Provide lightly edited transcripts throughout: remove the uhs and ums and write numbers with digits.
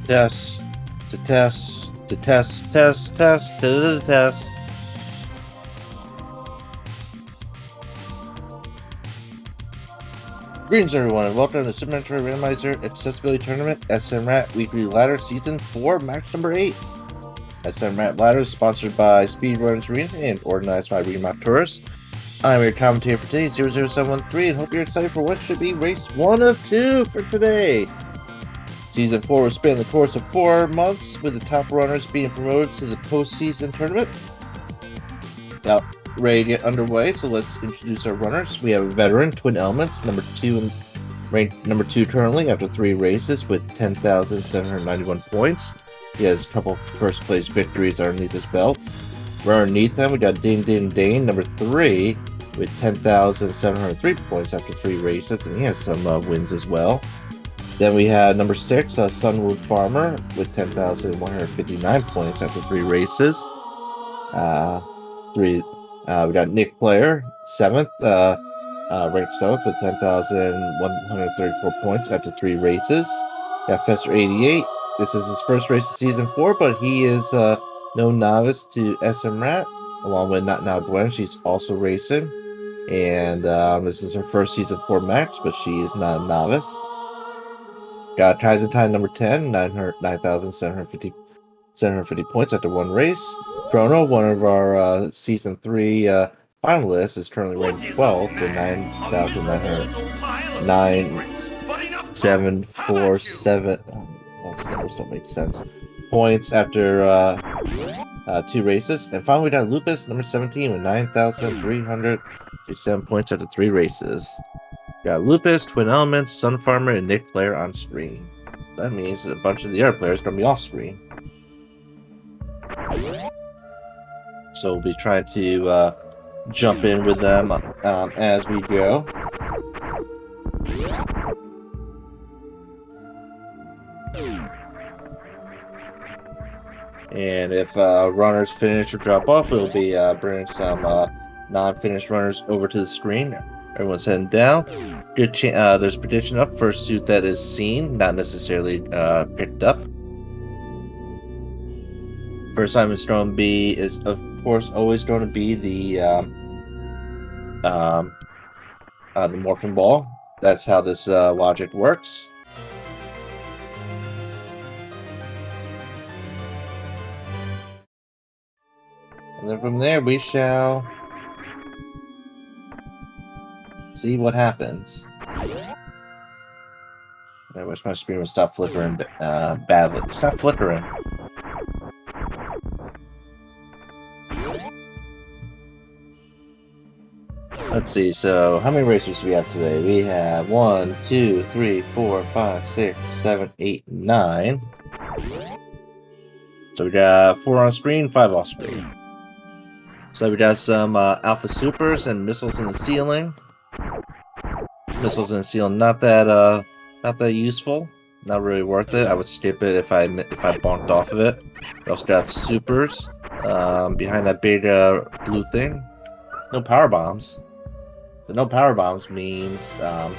Test, to test, to test, test, to the test. Greetings, everyone, and welcome to the SMRAT Randomizer Accessibility Tournament SMRAT Weekly Ladder Season 4, match number 8. SMRAT Ladder is sponsored by Speedrunners Arena and organized by Remap Tours. I'm your commentator for today, 00713, and hope you're excited for what should be race 1 of 2 for today. Season 4 will span the course of 4 months, with the top runners being promoted to the postseason tournament. Now, ready to get underway, so let's introduce our runners. We have a veteran, Twin Elements, ranked number 2 currently after 3 races with 10,791 points. He has a couple first place victories underneath his belt. Right underneath them, we got Ding Ding Dane, number 3, with 10,703 points after 3 races, and he has some wins as well. Then we have number 6, Sunwood Farmer, with 10,159 points after 3 races. We got Nick Player, 7th, ranked 7th with 10,134 points after 3 races. Got Fester 88. This is his first race of season 4, but he is no novice to SMRAT, along with Not Now Gwen. She's also racing, and this is her first season 4 match, but she is not a novice. Got Kaizen number 10, 9,750 points after 1 race. Chrono, one of our season 3 finalists, is currently ranked 12th with 9,747. Those numbers don't make sense. Points after 2 races. And finally, we got Lupus, number 17, with 9,357 points after 3 races. Got Lupus, Twin Elements, Sun Farmer, and Nick Player on screen. That means a bunch of the other players are going to be off screen. So we'll be trying to jump in with them as we go. And if runners finish or drop off, we'll be bringing some non-finished runners over to the screen. Everyone's heading down. Good there's a prediction up. First suit that is seen, not necessarily picked up. First time it's going to be is, of course, always going to be the morphin ball. That's how this logic works. And then from there, we shall see what happens. I wish my screen would stop flickering badly. Stop flickering. Let's see, so how many racers do we have today? We have 1, 2, 3, 4, 5, 6, 7, 8, 9. So we got 4 on screen, 5 off screen. So we got some Alpha Supers and Missiles in the Ceiling. Missiles in the Ceiling, not that useful. Not really worth it. I would skip it if I bonked off of it. We also got Supers behind that big blue thing. No power bombs. So no power bombs means that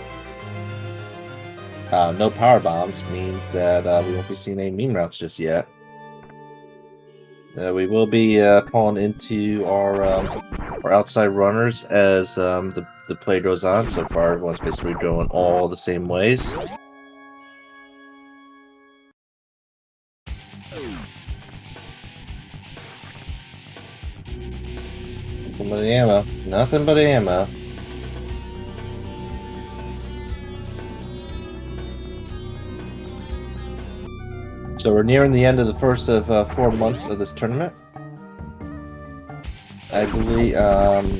we won't be seeing any meme routes just yet. We will be calling into our outside runners as the play goes on. So far, everyone's basically going all the same ways. Nothing but ammo. Nothing but ammo. So we're nearing the end of the first of 4 months of this tournament. I believe, I'm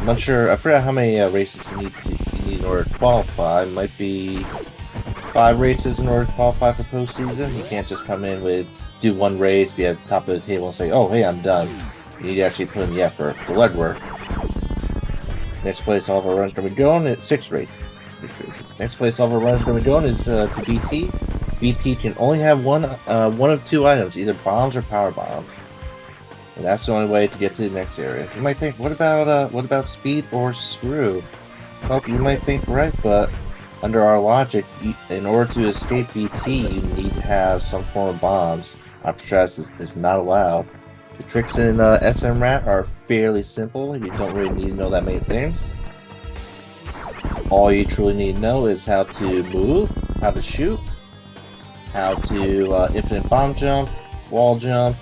not sure, I forgot how many races you need in order to qualify. It might be 5 races in order to qualify for postseason. You can't just come in do 1 race, be at the top of the table and say, oh, hey, I'm done. You need to actually put in the effort, the legwork. Next place all of our runs are going to be going at 6 races. Next place all of our runs are going to be going is to BT. BT can only have one of 2 items, either bombs or power bombs, and that's the only way to get to the next area. You might think, what about speed or screw? Well, you might think right, but Under our logic, in order to escape BT, you need to have some form of bombs. Option is not allowed. The tricks in SMRAT are fairly simple. You don't really need to know that many things. All you truly need to know is how to move, how to shoot, how to infinite bomb jump, wall jump,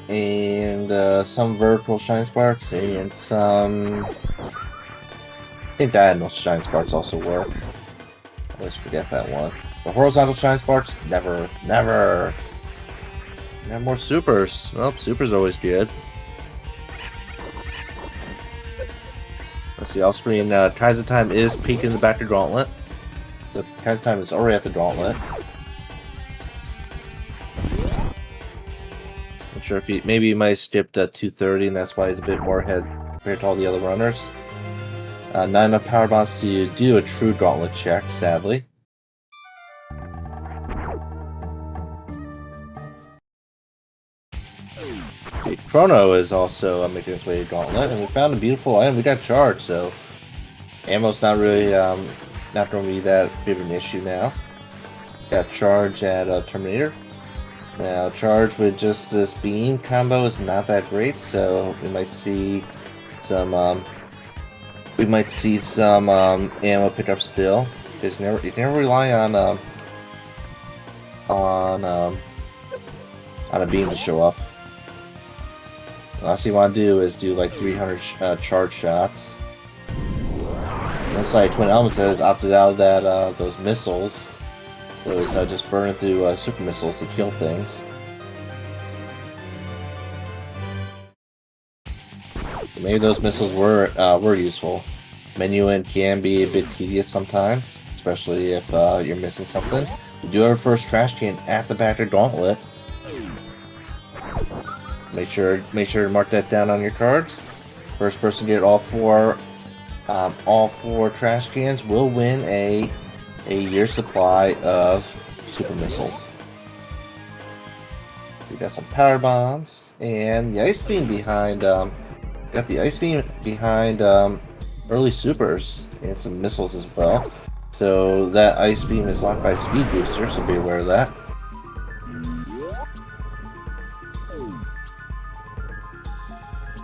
and some vertical shine sparks, and some... I think diagonal shine sparks also work. I always forget that one. The horizontal shine sparks, never. We have more supers. Well, supers are always good. Let's see, off-screen, Kaiser time is peeking the back of Gauntlet. So Kaiser time is already at the Gauntlet. I'm sure if maybe he might have skipped 230, and that's why he's a bit more ahead compared to all the other runners. Not enough power bombs to do a true Gauntlet check, sadly. See, Chrono is also making its way to Gauntlet, and we found a beautiful item. We got charged, so ammo's not really not going to be that big of an issue now. Got charge at Terminator. Now, charge with just this beam combo is not that great, so we might see some ammo pickup still. Because you can never rely on a beam to show up. Last thing you want to do is do like 300 charge shots. Looks like Twin Elements has opted out of that those missiles. Those just burning through super missiles to kill things. So maybe those missiles were useful. Menuing can be a bit tedious sometimes, especially if you're missing something. We do have our first trash can at the back of Gauntlet. Make sure to mark that down on your cards. First person to get all four trash cans will win a year's supply of super missiles. So we got some power bombs and the ice beam behind. Got the ice beam behind early supers and some missiles as well. So that ice beam is locked by a speed booster, so be aware of that.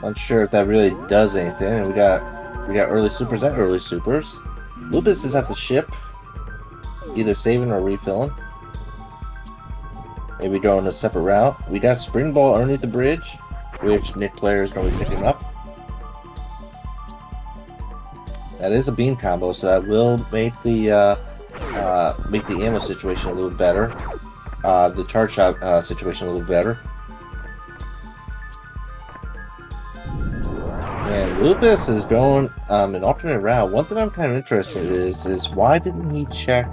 Unsure if that really does anything. And we got early supers at early supers. Lupus is at the ship, either saving or refilling. Maybe going a separate route. We got Spring Ball underneath the bridge, which Nick player is going to be picking up. That is a beam combo, so that will make the ammo situation a little better. The charge shot situation a little better. And Lupus is going an alternate route. One thing I'm kind of interested in is why didn't he check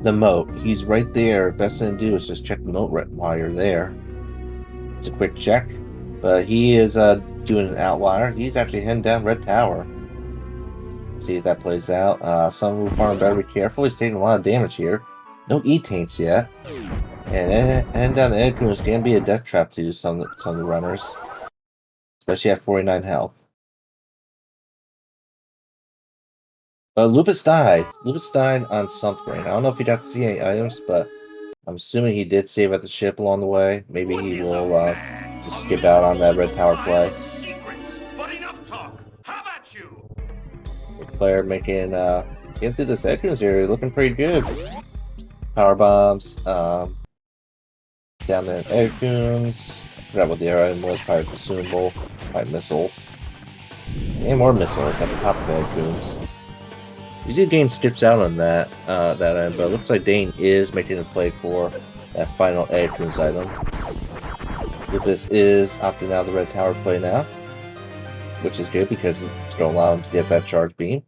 the moat? He's right there. Best thing to do is just check the moat right while you're there. It's a quick check. But he is doing an outlier. He's actually heading down Red Tower. See if that plays out. Some farm better be careful. He's taking a lot of damage here. No E-taints yet. And down the Edcoons can be a death trap to some of the runners. Especially at 49 health. Lupus died. Lupus died on something. I don't know if he got to see any items, but I'm assuming he did save at the ship along the way. Maybe he will just skip out on that Red Tower play. The player making getting through this Edcoons area, looking pretty good. Power bombs, down there in Edcoons. I forgot what the item was, probably consumable, probably missiles. And more missiles at the top of Edcoons. Usually Dane skips out on that end, but it looks like Dane is making a play for that final Edcoons item. Lupus is opting out of the Red Tower play now, which is good because it's going to allow him to get that charge beam.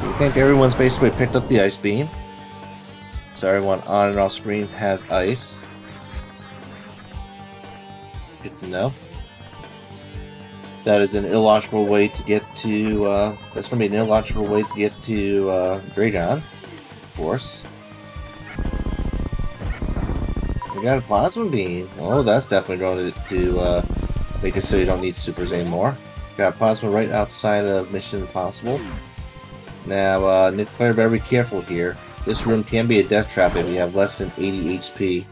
I think everyone's basically picked up the ice beam. So everyone on and off screen has ice. Good to know. That is an illogical way to get to, that's going to be an illogical way to get to Dragon, of course. We got a plasma beam. Oh, that's definitely going to Make it so you don't need supers anymore. Got plasma right outside of Mission Impossible. Now, Nick Player, better be careful here. This room can be a death trap if you have less than 80 HP.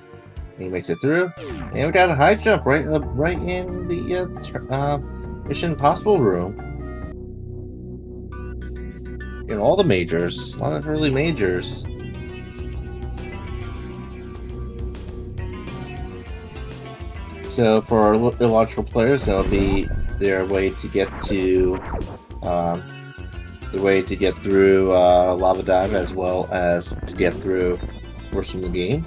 And he makes it through. And we got a high jump right in the Mission Impossible room. In all the majors. A lot of early majors. So for our illogical players, that'll be their way to get to through Lava Dive, as well as to get through worst in the game.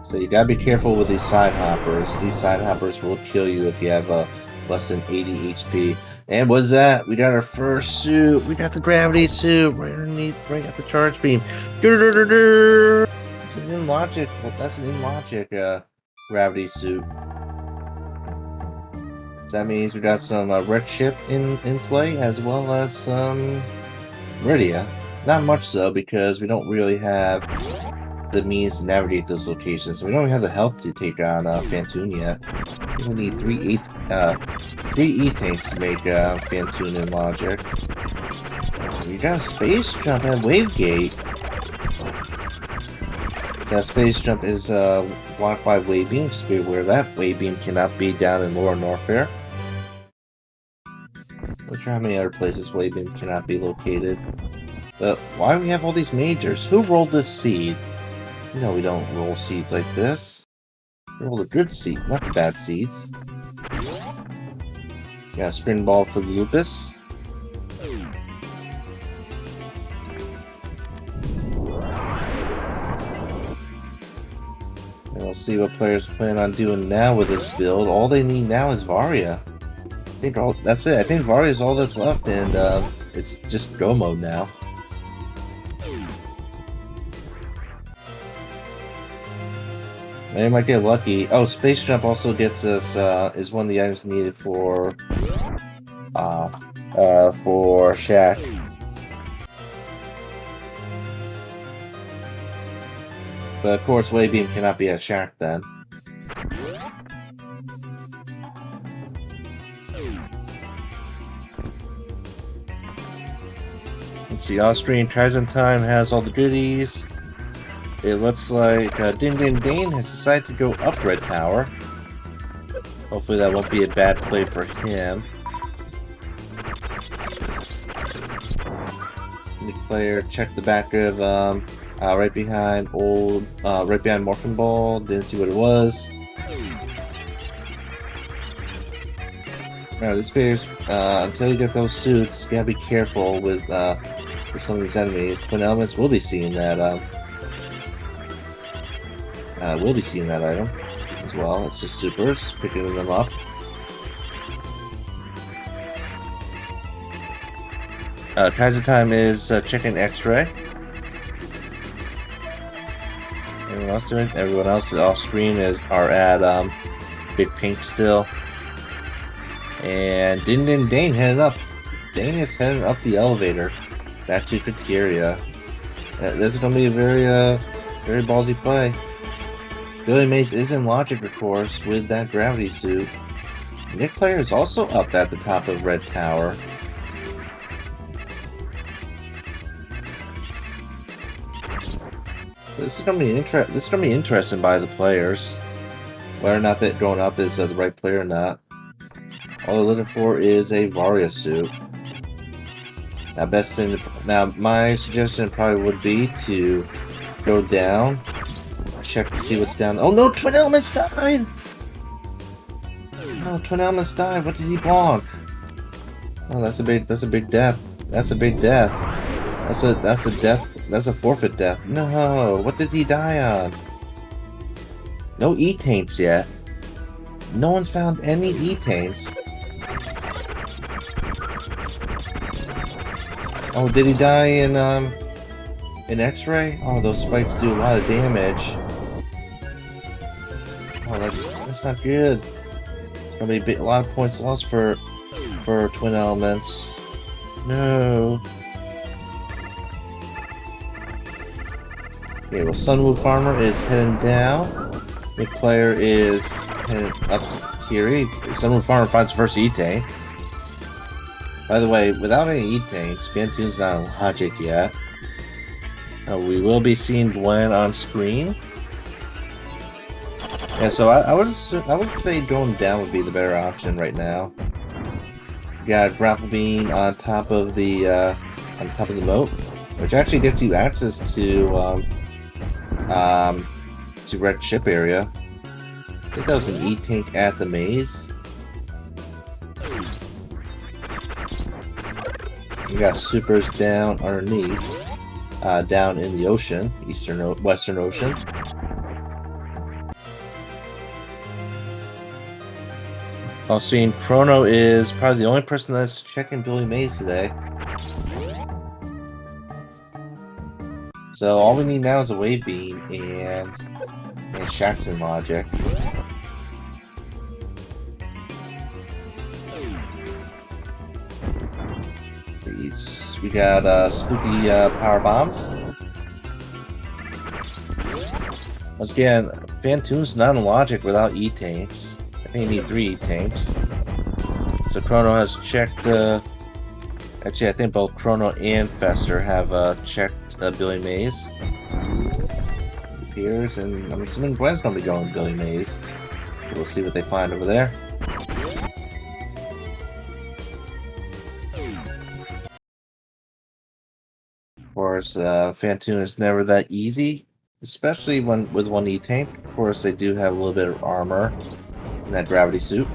So you gotta be careful with these side hoppers. These side hoppers will kill you if you have less than 80 HP. And what's that? We got our first suit. We got the gravity suit right underneath, right at the charge beam. It's an in-logic. Well, that's an in-logic gravity suit. So that means we got some red chip in play, as well as some Meridia. Not much though, because we don't really have the means to navigate those locations. We don't have the health to take on Phantoon yet. We need three E-tanks to make Phantoon in logic. We got a space jump at Wavegate. That space jump is blocked by Wave Beam, so be aware that Wave Beam cannot be down in Lower Norfair. Not sure how many other places Wave Beam cannot be located. But why do we have all these majors? Who rolled this seed? You know we don't roll seeds like this. We roll the good seeds, not the bad seeds. Got a spin ball for the Lupus. And we'll see what players plan on doing now with this build. All they need now is Varia. I think that's it. I think Varia is all that's left, and it's just go mode now. They might get lucky. Oh, Space Jump also gets us, is one of the items needed for Shaq. But of course, Wave Beam cannot be at Shaq then. Let's see, Austrian Kaizen Time has all the goodies. It looks like Din Din Dane has decided to go up Red Tower. Hopefully that won't be a bad play for him. The player checked the back of right behind Morphin Ball. Didn't see what it was. Alright, this player's until you get those suits, you gotta be careful with some of these enemies. Twin Elements will be seeing that. We'll be seeing that item as well. It's just supers, picking them up. Kaizen Time is checking X-Ray. Anyone else doing? Everyone else off screen are at Big Pink still. And Din Din Dane heading up. Dane is heading up the elevator back to Kateria. This is gonna be a very ballsy play. Billy Mace is in logic, of course, with that gravity suit. Nick Player is also up at the top of Red Tower. This is gonna be interesting by the players, whether or not that going up is the right player or not. All they're looking for is a Varia suit. Now, my suggestion probably would be to go down. Check to see what's down. Oh no, Twin Elements died! Oh, Twin Elements died. What did he block? Oh, that's a big death. That's a big death. That's a death. That's a forfeit death. No, what did he die on? No E-taints yet. No one's found any E-taints. Oh, did he die in X-Ray? Oh, those spikes do a lot of damage. Oh, that's not good. It's gonna be a lot of points lost for Twin Elements. No. Okay, well, Sunwood Farmer is heading down. Nick Player is heading up here. Sunwood Farmer finds the first E-Tank. By the way, without any E-Tanks, Phantoon's not on logic yet. We will be seeing Gwen on screen. Yeah, so I would say going down would be the better option right now. You got Grapple Beam on top of the moat, which actually gets you access to Red Ship area. I think that was an E-Tank at the maze. You got supers down underneath, down in the ocean, Western Ocean. On stream, Chrono is probably the only person that's checking Billy Mays today. So all we need now is a Wave Beam and Shaxton Logic. We got spooky power bombs. Once again, Phantoon's not in logic without E-Tanks. I think you need 3 E-Tanks. So Chrono has checked. Actually, I think both Chrono and Fester have checked Billy Mays. It appears, and I'm assuming Gwen's gonna be going to Billy Mays. We'll see what they find over there. Of course, Phantoon is never that easy, especially with one E-Tank. Of course, they do have a little bit of armor in that gravity suit.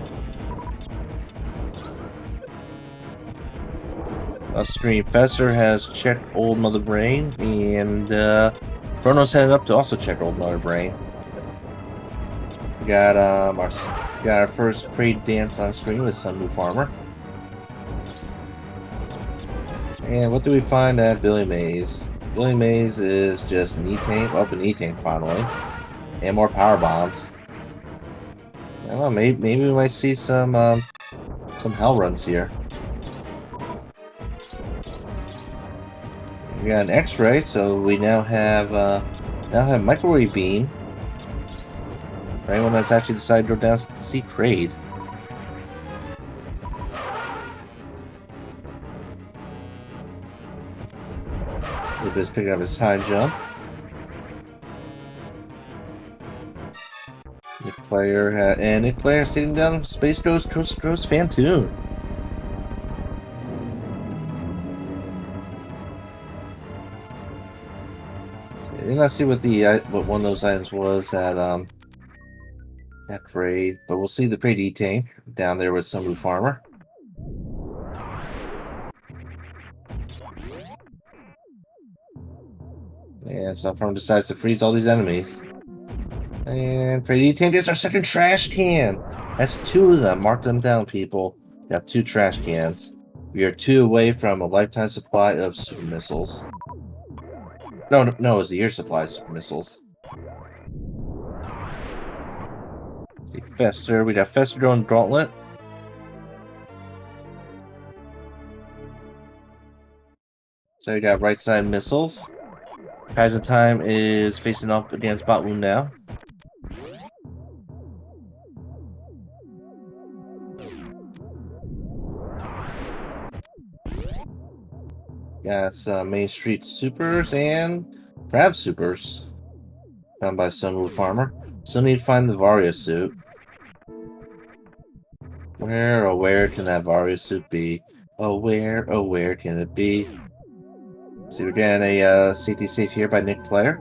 Upstream, Fester has checked Old Mother Brain, and Chrono's headed up to also check Old Mother Brain. We got our first Parade Dance on screen with Sunwoo Farmer. And what do we find at Billy Mays? Billy Mays is just an E-Tank, an E-Tank finally, and more power bombs. I don't know, maybe we might see some hell runs here. We got an X-ray, so we now have microwave beam. For anyone that's actually decided to go down to see Kraid. Lucas picking up his high jump. Nick Player sitting down Space Ghost Phantoon. Let's see what one of those items was at Kraid, but we'll see the Kraid E-Tank down there with Sunwoo Farmer. And Sunfarm decides to freeze all these enemies. And Kraid E-Tank gets our second trash can! That's 2 of them. Mark them down, people. We have 2 trash cans. We are 2 away from a lifetime supply of super missiles. No, it's a year supply of super missiles. Let's see, Fester. We got Fester going Gauntlet. So we got right side missiles. Kaizen Time is facing up against Botwoon now. Got some Main Street Supers and Crab Supers. Found by Sunwoo Farmer. Still need to find the Varia suit. Where can that Varia suit be? Where can it be? So we're getting a CT safe here by Nick Player.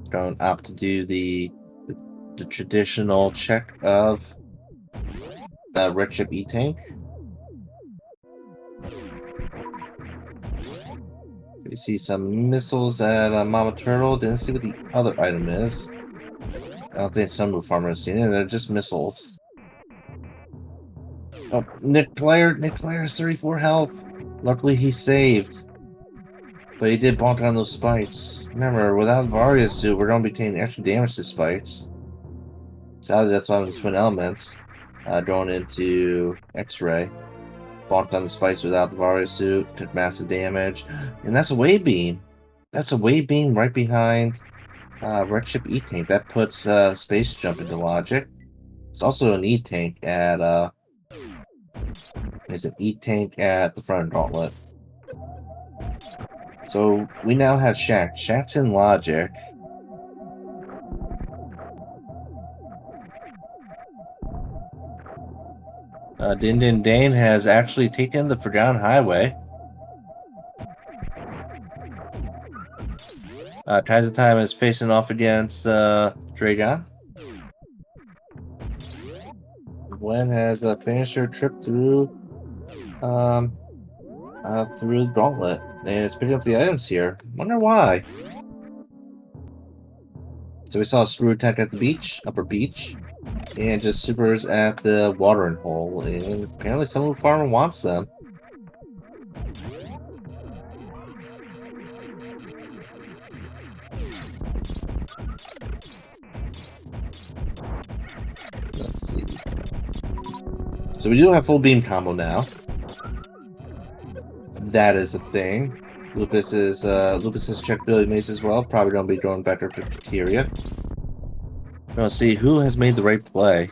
Going up to do the traditional check of the Red Ship E-Tank. We see some missiles at Mama Turtle. Didn't see what the other item is. I don't think Sunwoo Farmer has seen it. They're just missiles. Oh, Nick Player has 34 health. Luckily, he saved. But he did bonk on those spikes. Remember, without Varia's suit, we're going to be taking extra damage to spikes. Sadly, that's why I'm in Twin Elements. Going into X-Ray. Bonked on the spikes without the Varia suit, took massive damage. And that's a Wave Beam. That's a wave beam right behind Red Ship E Tank. That puts Space Jump into logic. It's also an E Tank at there's an E Tank at the front gauntlet. So we now have Shaq. Shaq's in logic. Din Din Dane has actually taken the Forgotten Highway. Tyson Time is facing off against Dragon. Gwen has finished her trip through the gauntlet and is picking up the items here. Wonder why. So we saw a screw attack at the beach, upper beach, and just supers at the watering hole, and apparently someone farmer wants them. Let's see. So we do have full beam combo now. That is a thing. Lupus's checked Billy Mace as well. Probably don't be going back to Kateria. Let's see who has made the right play.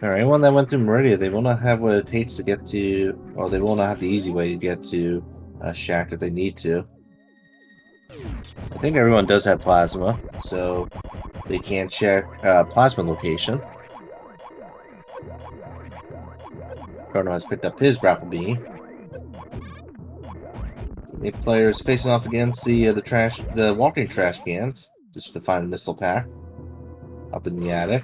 Alright, anyone that went through Meridia, they will not have what it takes to get to, or they will not have the easy way to get to Shack if they need to. I think everyone does have Plasma, so they can check Plasma location. Chrono has picked up his grapple beam. The players facing off against the walking trash cans, just to find a missile pack up in the attic.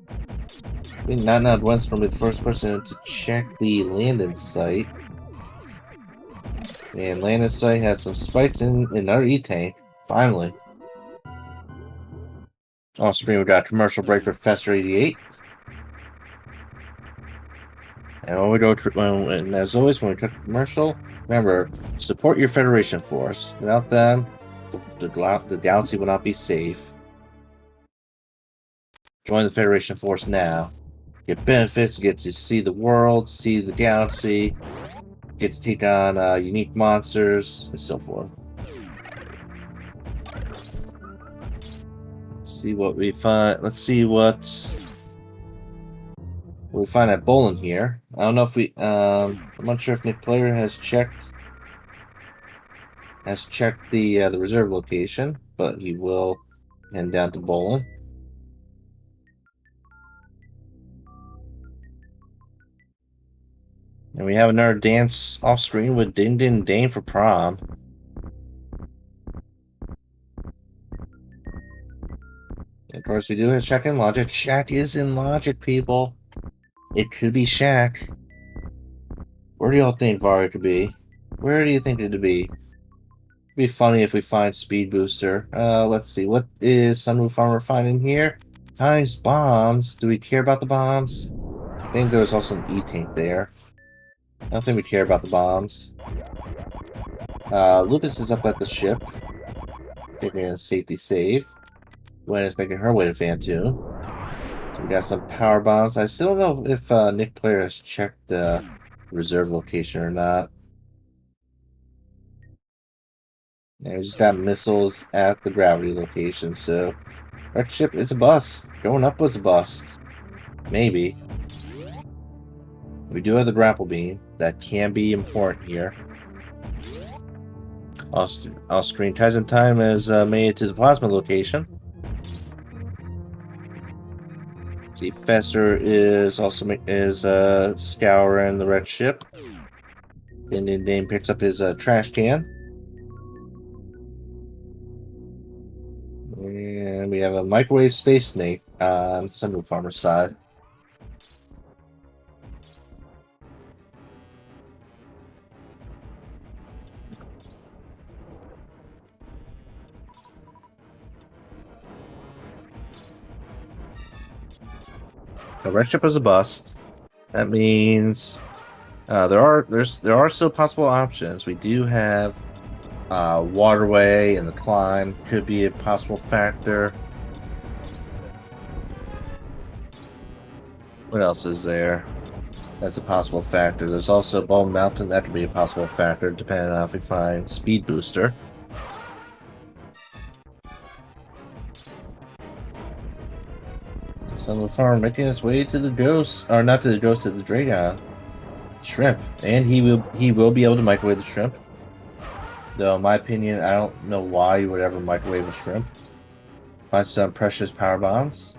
I think Not Went's going to be the first person to check the landing site. And landing site has some spikes in our E-Tank. Finally. Off screen, we got a commercial break for Fester 88. And when we go to, and as always, when we cut the commercial, remember, support your Federation force. Without them, the galaxy will not be safe. Join the Federation force now. Get benefits, get to see the world, see the galaxy, get to take on unique monsters, and so forth. Let's see what we find. Let's see what we find at Bolin here. I don't know if we. I'm not sure if Nick Player has checked the reserve location, but he will head down to Bolin. And we have another dance off screen with Din Din Dane for prom. And of course, we do have Shaq in logic. Shaq is in logic, people. It could be Shaq. Where do y'all think Varia could be? Where do you think it would be? It'd be funny if we find Speed Booster. Let's see. What is Sunroof Farmer finding here? Times bombs. Do we care about the bombs? I think there was also an E-Tank there. I don't think we care about the bombs. Lupus is up at the ship. Taking a safety save. Gwen is making her way to Fantoon. So we got some power bombs. I still don't know if Nick Player has checked the reserve location or not. And we just got missiles at the gravity location, so Red Ship is a bust. Going up was a bust. Maybe. We do have the grapple beam. That can be important here. Off screen, Tyson Time has made it to the plasma location. See, Fester is also scouring the Red Ship. Indian Dame picks up his trash can. And we have a microwave space snake on Sunroof Farmer's side. The Red Ship is a bust. That means there are still possible options. We do have waterway and the climb could be a possible factor. What else is there? That's a possible factor. There's also Ball Mountain. That could be a possible factor, depending on if we find Speed Booster. Son of the Farm making his way to the Ghost, or not to the Ghost, to the Dragon. Shrimp. And he will be able to microwave the shrimp. Though, in my opinion, I don't know why you would ever microwave a shrimp. Find some precious power bombs.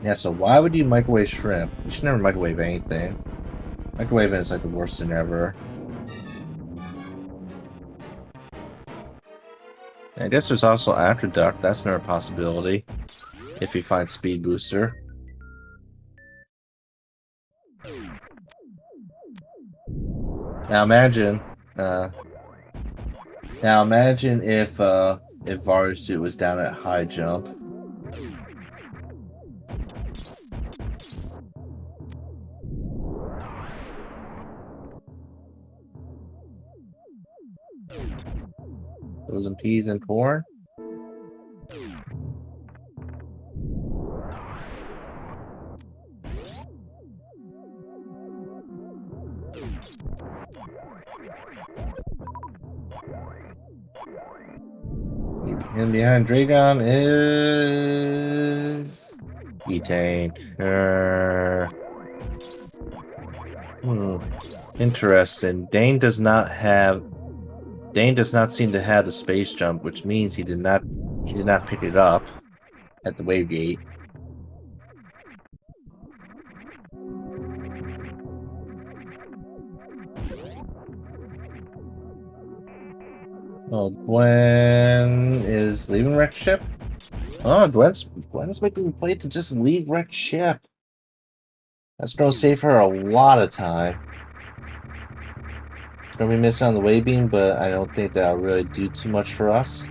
Yeah, so why would you microwave shrimp? You should never microwave anything. Microwaving is like the worst thing ever. I guess there's also Aqueduct. That's another possibility. If you find Speed Booster. Now imagine if Varusuit was down at high jump. Frozen peas and corn. And behind Dragon is E-Tank. Interesting. Dane does not seem to have the space jump, which means he did not pick it up at the wave gate. Oh, Gwen is leaving Wrecked Ship? Oh, Gwen's making me play to just leave Wrecked Ship. That's gonna save her a lot of time. She's gonna be missing on the wave beam, but I don't think that'll really do too much for us.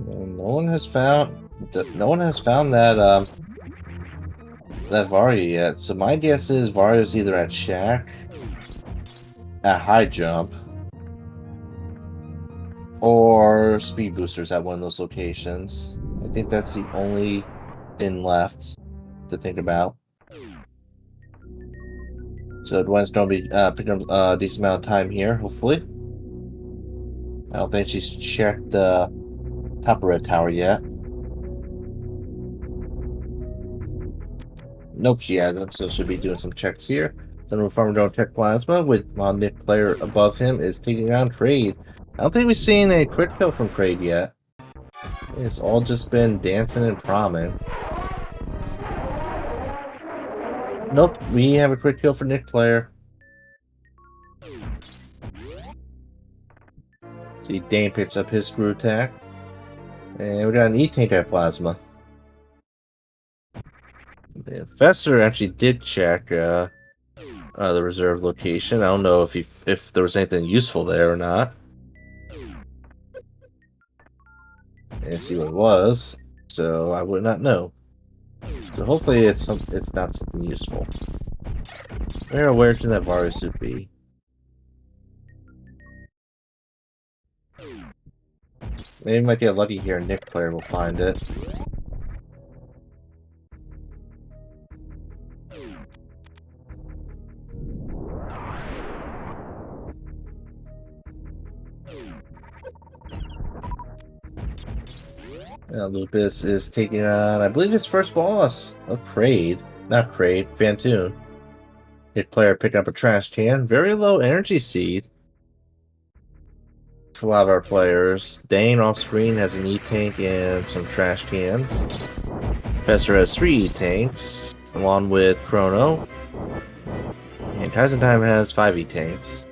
No one has found that Varia yet. So my guess is Varia's either at Shack, at High Jump, or Speed Boosters at one of those locations. I think that's the only thing left to think about. So Gwen's gonna be picking up a decent amount of time here, hopefully. I don't think she's checked the top of Red Tower yet. Nope, she hasn't, so she'll be doing some checks here. Then Farmer don't check Plasma, with Nick player above him is taking on Trade. I don't think we've seen a crit kill from Trade yet. It's all just been dancing and promming. Nope, we have a crit kill for Nick player. See, Dane picks up his screw attack. And we got an E-Tank at Plasma. The Professor actually did check the reserve location. I don't know if there was anything useful there or not. And see what it was, so I would not know. So hopefully it's not something useful. Where can that Varusuit be? Maybe we might get lucky here and Nick player will find it. Lupus is taking on, I believe, his first boss of Kraid. Not Kraid, Fantoon. Nick player picked up a trash can. Very low energy seed for a lot of our players. Dane off screen has an E-Tank and some trash cans. Professor has 3 E-Tanks, along with Chrono. And Kaizentime has 5 E-Tanks.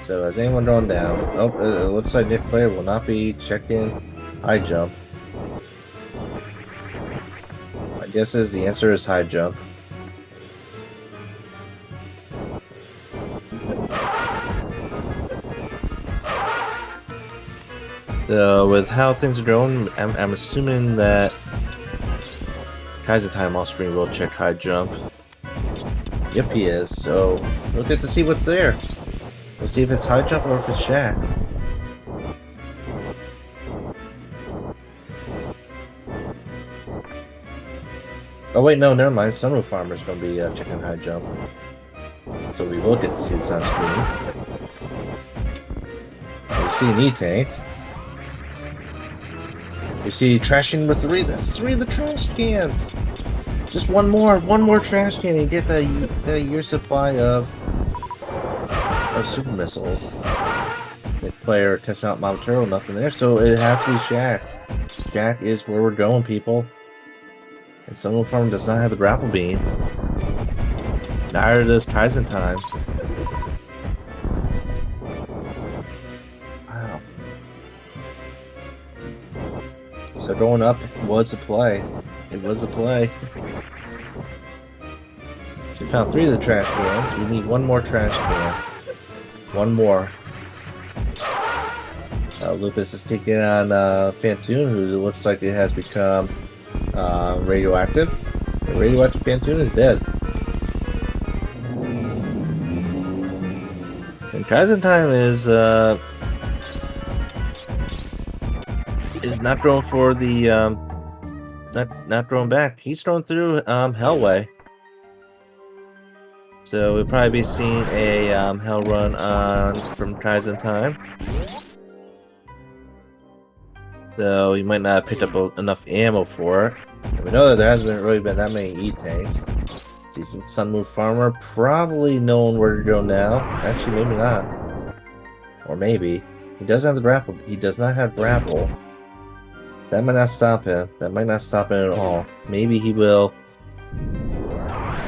So has anyone gone down? Nope, it looks like Nick player will not be checking high jump. My guess is the answer is high jump. With how things are going, I'm assuming that Kaizentime off screen will check high jump. Yep, he is. So we'll get to see what's there. We'll see if it's high jump or if it's Shack. Oh wait, no, never mind. Sunroof Farmer's gonna be checking high jump, so we will get to see this on screen. We see an E-Tank. We see trashing with three. That's three of the trash cans. Just one more trash can, and get that year supply of super missiles. The player tests out Mount Turtle, nothing there, so it has to be Shaq. Shaq is where we're going, people. And Sunroof Farm does not have the grapple beam. Neither does Kaizen Time. Wow. So going up was a play. It was a play. So we found three of the trash cans. We need one more trash can. One more. Lucas is taking on Phantoon, who looks like it has become radioactive. The radioactive Phantoon is dead. And Kaizen Time is not going for the not throwing back. He's throwing through Hellway. So we'll probably be seeing a Hell run on from Kaizen Time. So he might not have picked up enough ammo for it. And we know that there hasn't really been that many E-Tanks. See some Sunmove Farmer probably knowing where to go now. Actually, maybe not. Or maybe. He does have the grapple. He does not have grapple. That might not stop him. That might not stop him at all. Maybe he will.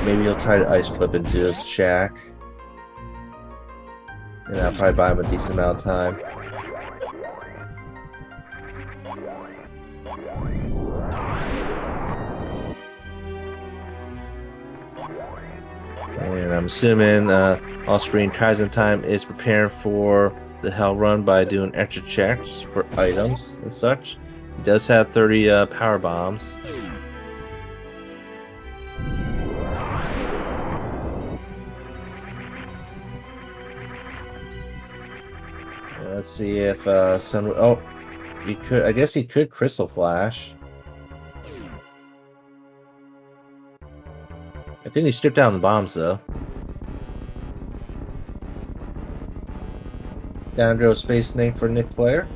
Maybe he'll try to ice flip into his shack. And that'll probably buy him a decent amount of time. And I'm assuming off-screen Kaizen Time is preparing for the Hell Run by doing extra checks for items and such. He does have 30 power bombs. Let's see if oh, he could. I guess he could Crystal Flash. I think he stripped down the bombs though. Down goes Space Snake for Nick Player.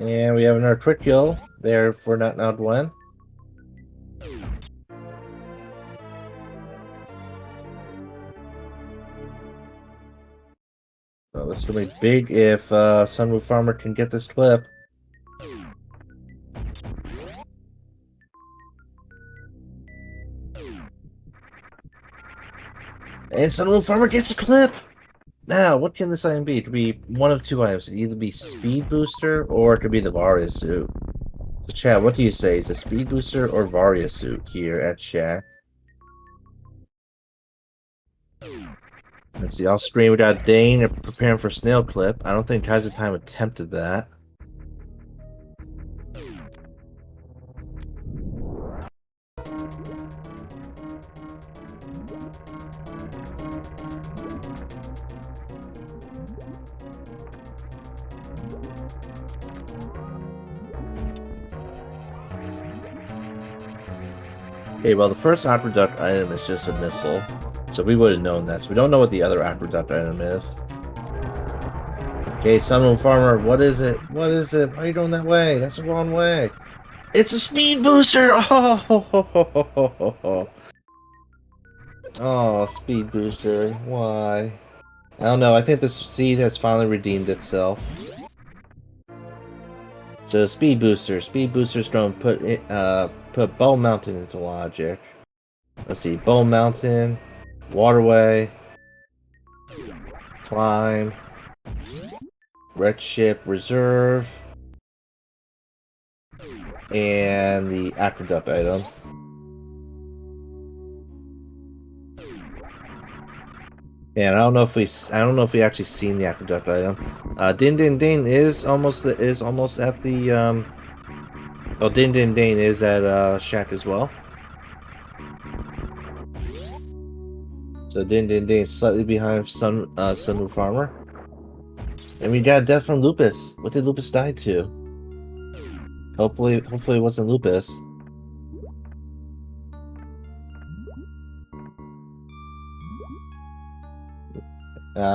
And we have another quick kill there for Not Now Gwen. So this will be big if Sunroof Farmer can get this clip. And Sunroof Farmer gets a clip! Now, what can this item be? It could be one of two items. It could either be Speed Booster or it could be the Varia suit. So chat, what do you say? Is it Speed Booster or Varia suit here at Shack? Let's see, off screen we got Dane preparing for Snail Clip. I don't think Kaizen Time attempted that. Okay, well the first Aqueduct item is just a missile. So we would have known that. So we don't know what the other Aqueduct item is. Okay, Sunroof Farmer, what is it? What is it? Why are you going that way? That's the wrong way. It's a speed booster! Oh, oh, speed booster. Why? I don't know. I think the seed has finally redeemed itself. So speed booster. Speed booster's going to put it, put Bone Mountain into logic. Let's see. Bone Mountain, Waterway, Climb, Red Ship Reserve, and the Aqueduct item. And I don't know if we actually seen the Aqueduct item. Din Din Din is almost at the well, Din Din Din is at Shack as well. So Din slightly behind Sunwoo Farmer. And we got a death from Lupus. What did Lupus die to? Hopefully it wasn't Lupus.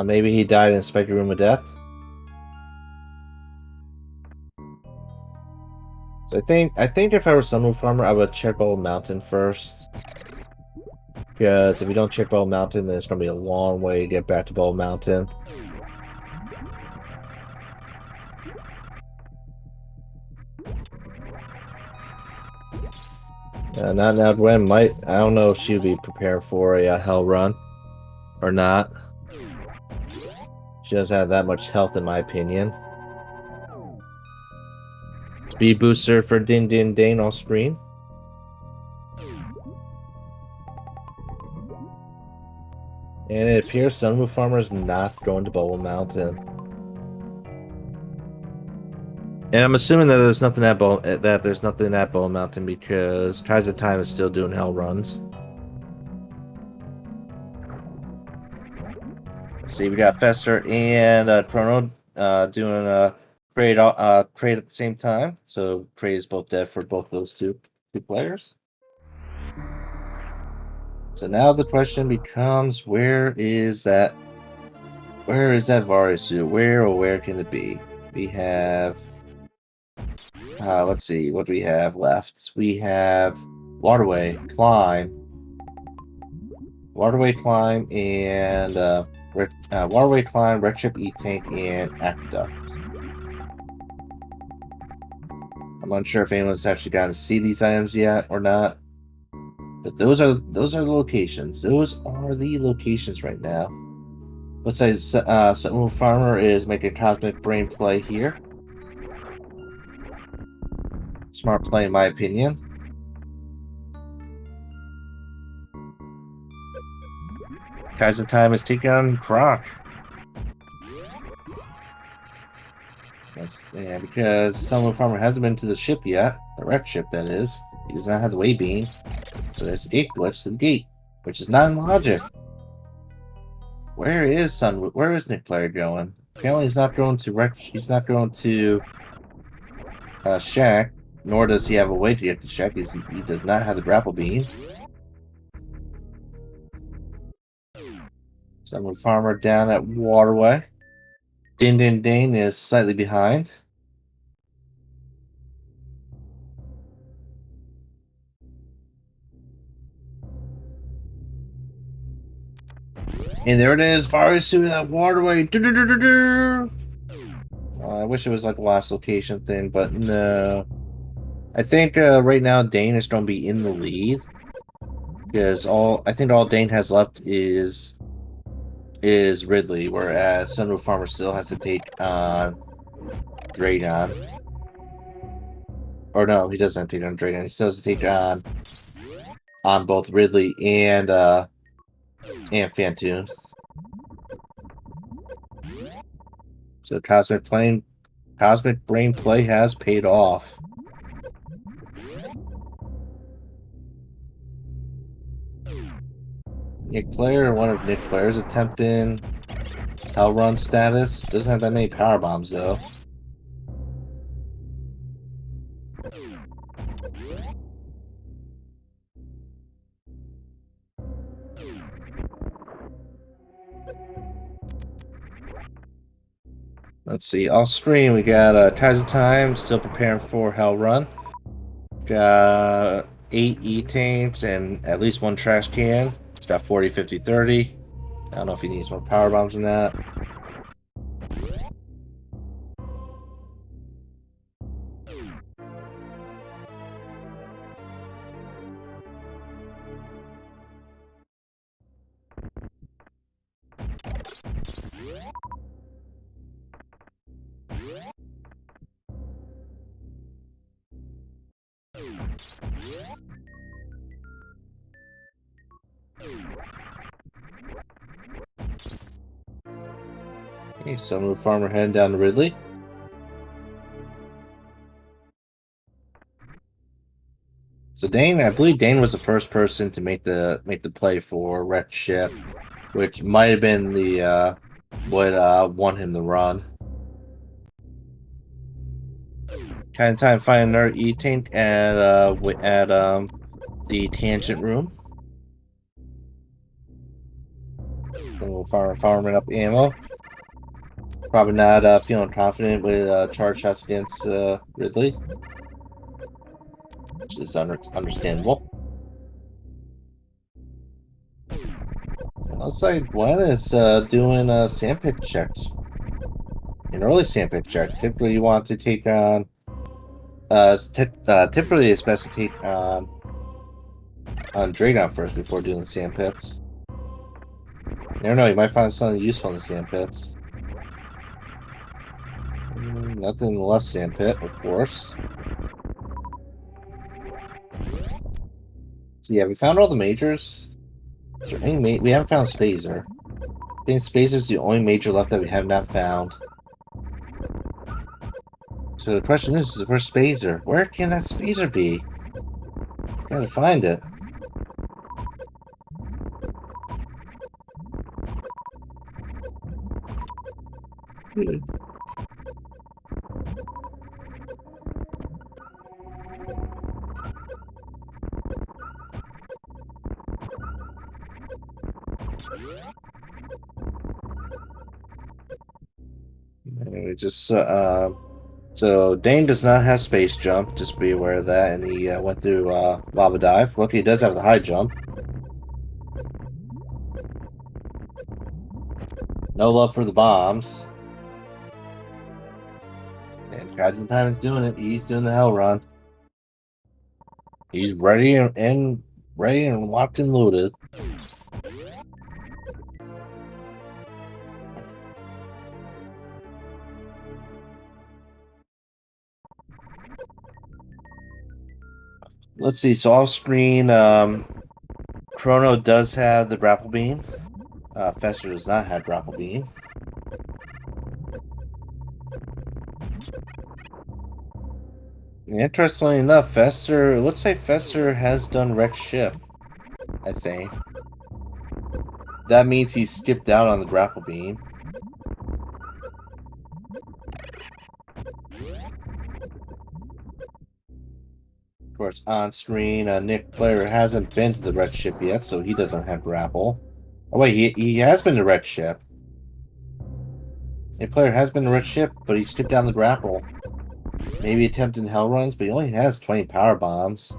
Maybe he died in Spectre Room of Death. So I think if I were Sunwoo Farmer, I would check Bubble Mountain first. Because if you don't check Bubble Mountain, then it's gonna be a long way to get back to Bubble Mountain. Not now. Gwen might. I don't know if she would be prepared for a hell run or not. She doesn't have that much health, in my opinion. Speed booster for Din Dane off screen. And it appears Sunwoo Farmer is not going to Bubble Mountain. And I'm assuming that there's nothing at Bubble Mountain because Kaiser Time is still doing hell runs. Let's see, we got Fester and Chrono doing Kraid at the same time. So Kraid is both dead for both those two players. So now the question becomes, where is that Varisu? Where can it be? We have let's see, what do we have left? We have Waterway Climb, and Waterway Climb, Red Chip E-Tank, and Aqueduct. I'm unsure if anyone's actually gotten to see these items yet or not. But those are the locations. Those are the locations right now. Looks like Sentinel Farmer is making a Cosmic Brain play here. Smart play, in my opinion. Kaizen Time is taking on Croc. Yeah, because Sentinel Farmer hasn't been to the ship yet. The wreck ship, that is. He does not have the way beam. So there's a gate glitch to the gate, which is not in logic. Where is Nick Player going? Apparently he's not going to Shack, nor does he have a way to get to Shack. He does not have the grapple beam. Someone Farmer down at Waterway. Din Dane is slightly behind. And there it is, Varisu at Waterway. I wish it was like a last location thing, but no. I think right now Dane is going to be in the lead because I think all Dane has left is Ridley, whereas Sunwoo Farmer still has to take on Draydon. Or no, he doesn't take on Draydon. He still has to take on both Ridley and Fantoon. So Cosmic Brain play has paid off. One of Nick Player's attempting Hell Run status. Doesn't have that many power bombs though. Let's see. Off screen, we got Kaiser Time still preparing for Hell Run. Got 8 E-Tanks and at least 1 trash can. He's got 40, 50, 30. I don't know if he needs more power bombs than that. Okay, Sunwoo Farmer heading down to Ridley. So Dane, I believe Dane was the first person to make the play for Wreck Ship. which might have been the what won him the run. Kind of time to find another E-Tank at the tangent room. So farming up ammo. Probably not feeling confident with charge shots against Ridley, which is understandable. It looks like Gwen is doing sandpit checks. An early sandpit check. Typically, you want to take on. Typically, it's best to take on Dragon first before doing the sandpits. You never know, you might find something useful in the sandpits. Nothing in the left sandpit, of course. So yeah, we found all the majors. Is there any we haven't found Spazer. I think Spazer's the only major left that we have not found. So the question is where's Spazer? Where can that Spazer be? Gotta find it. Anyway, so Dane does not have space jump. Just be aware of that. And he went through lava dive. Look, he does have the high jump. No love for the bombs. And Kaizen Time is doing it. He's doing the hell run. He's ready and locked and loaded. Let's see. So off screen, Chrono does have the grapple beam. Fester does not have grapple beam. Interestingly enough, it looks like Fester has done wreck ship, I think. That means he skipped out on the grapple beam. Of course, on screen, Nick Player hasn't been to the red ship yet, so he doesn't have grapple. Oh wait, he has been to red ship. Nick Player has been to red ship, but he skipped down the grapple. Maybe attempting hell runs, but he only has 20 power bombs.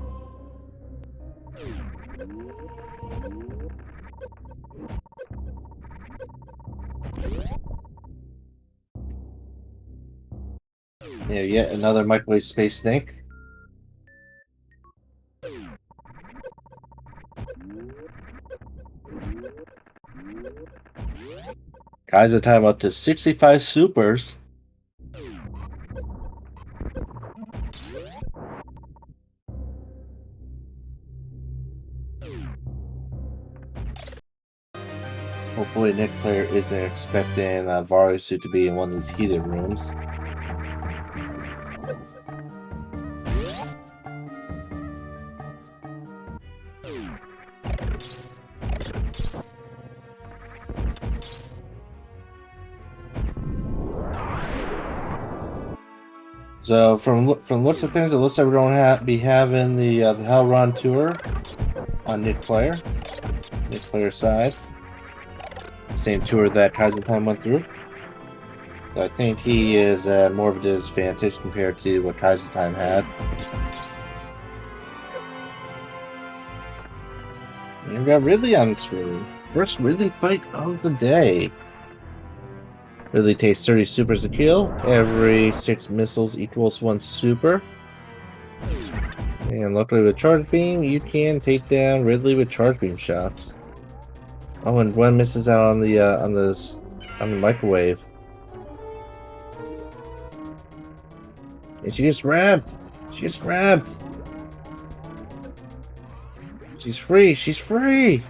Yeah, yet another microwave space snake. Kaiser time up to 65 supers. Hopefully Nick Player isn't expecting Varusu to be in one of these heated rooms. So from looks of things, it looks like we're going to be having the Hell Run tour on Nick Player side. Same tour that Kaizen Time went through. So I think he is more of a disadvantage compared to what Kaizen Time had. And we got Ridley on screen. First Ridley fight of the day. Ridley takes 30 supers to kill. Every 6 missiles equals 1 super. And luckily with charge beam, you can take down Ridley with charge beam shots. Oh, and Gwen misses out on the microwave. And she gets grabbed. She gets grabbed. She's free. She's free.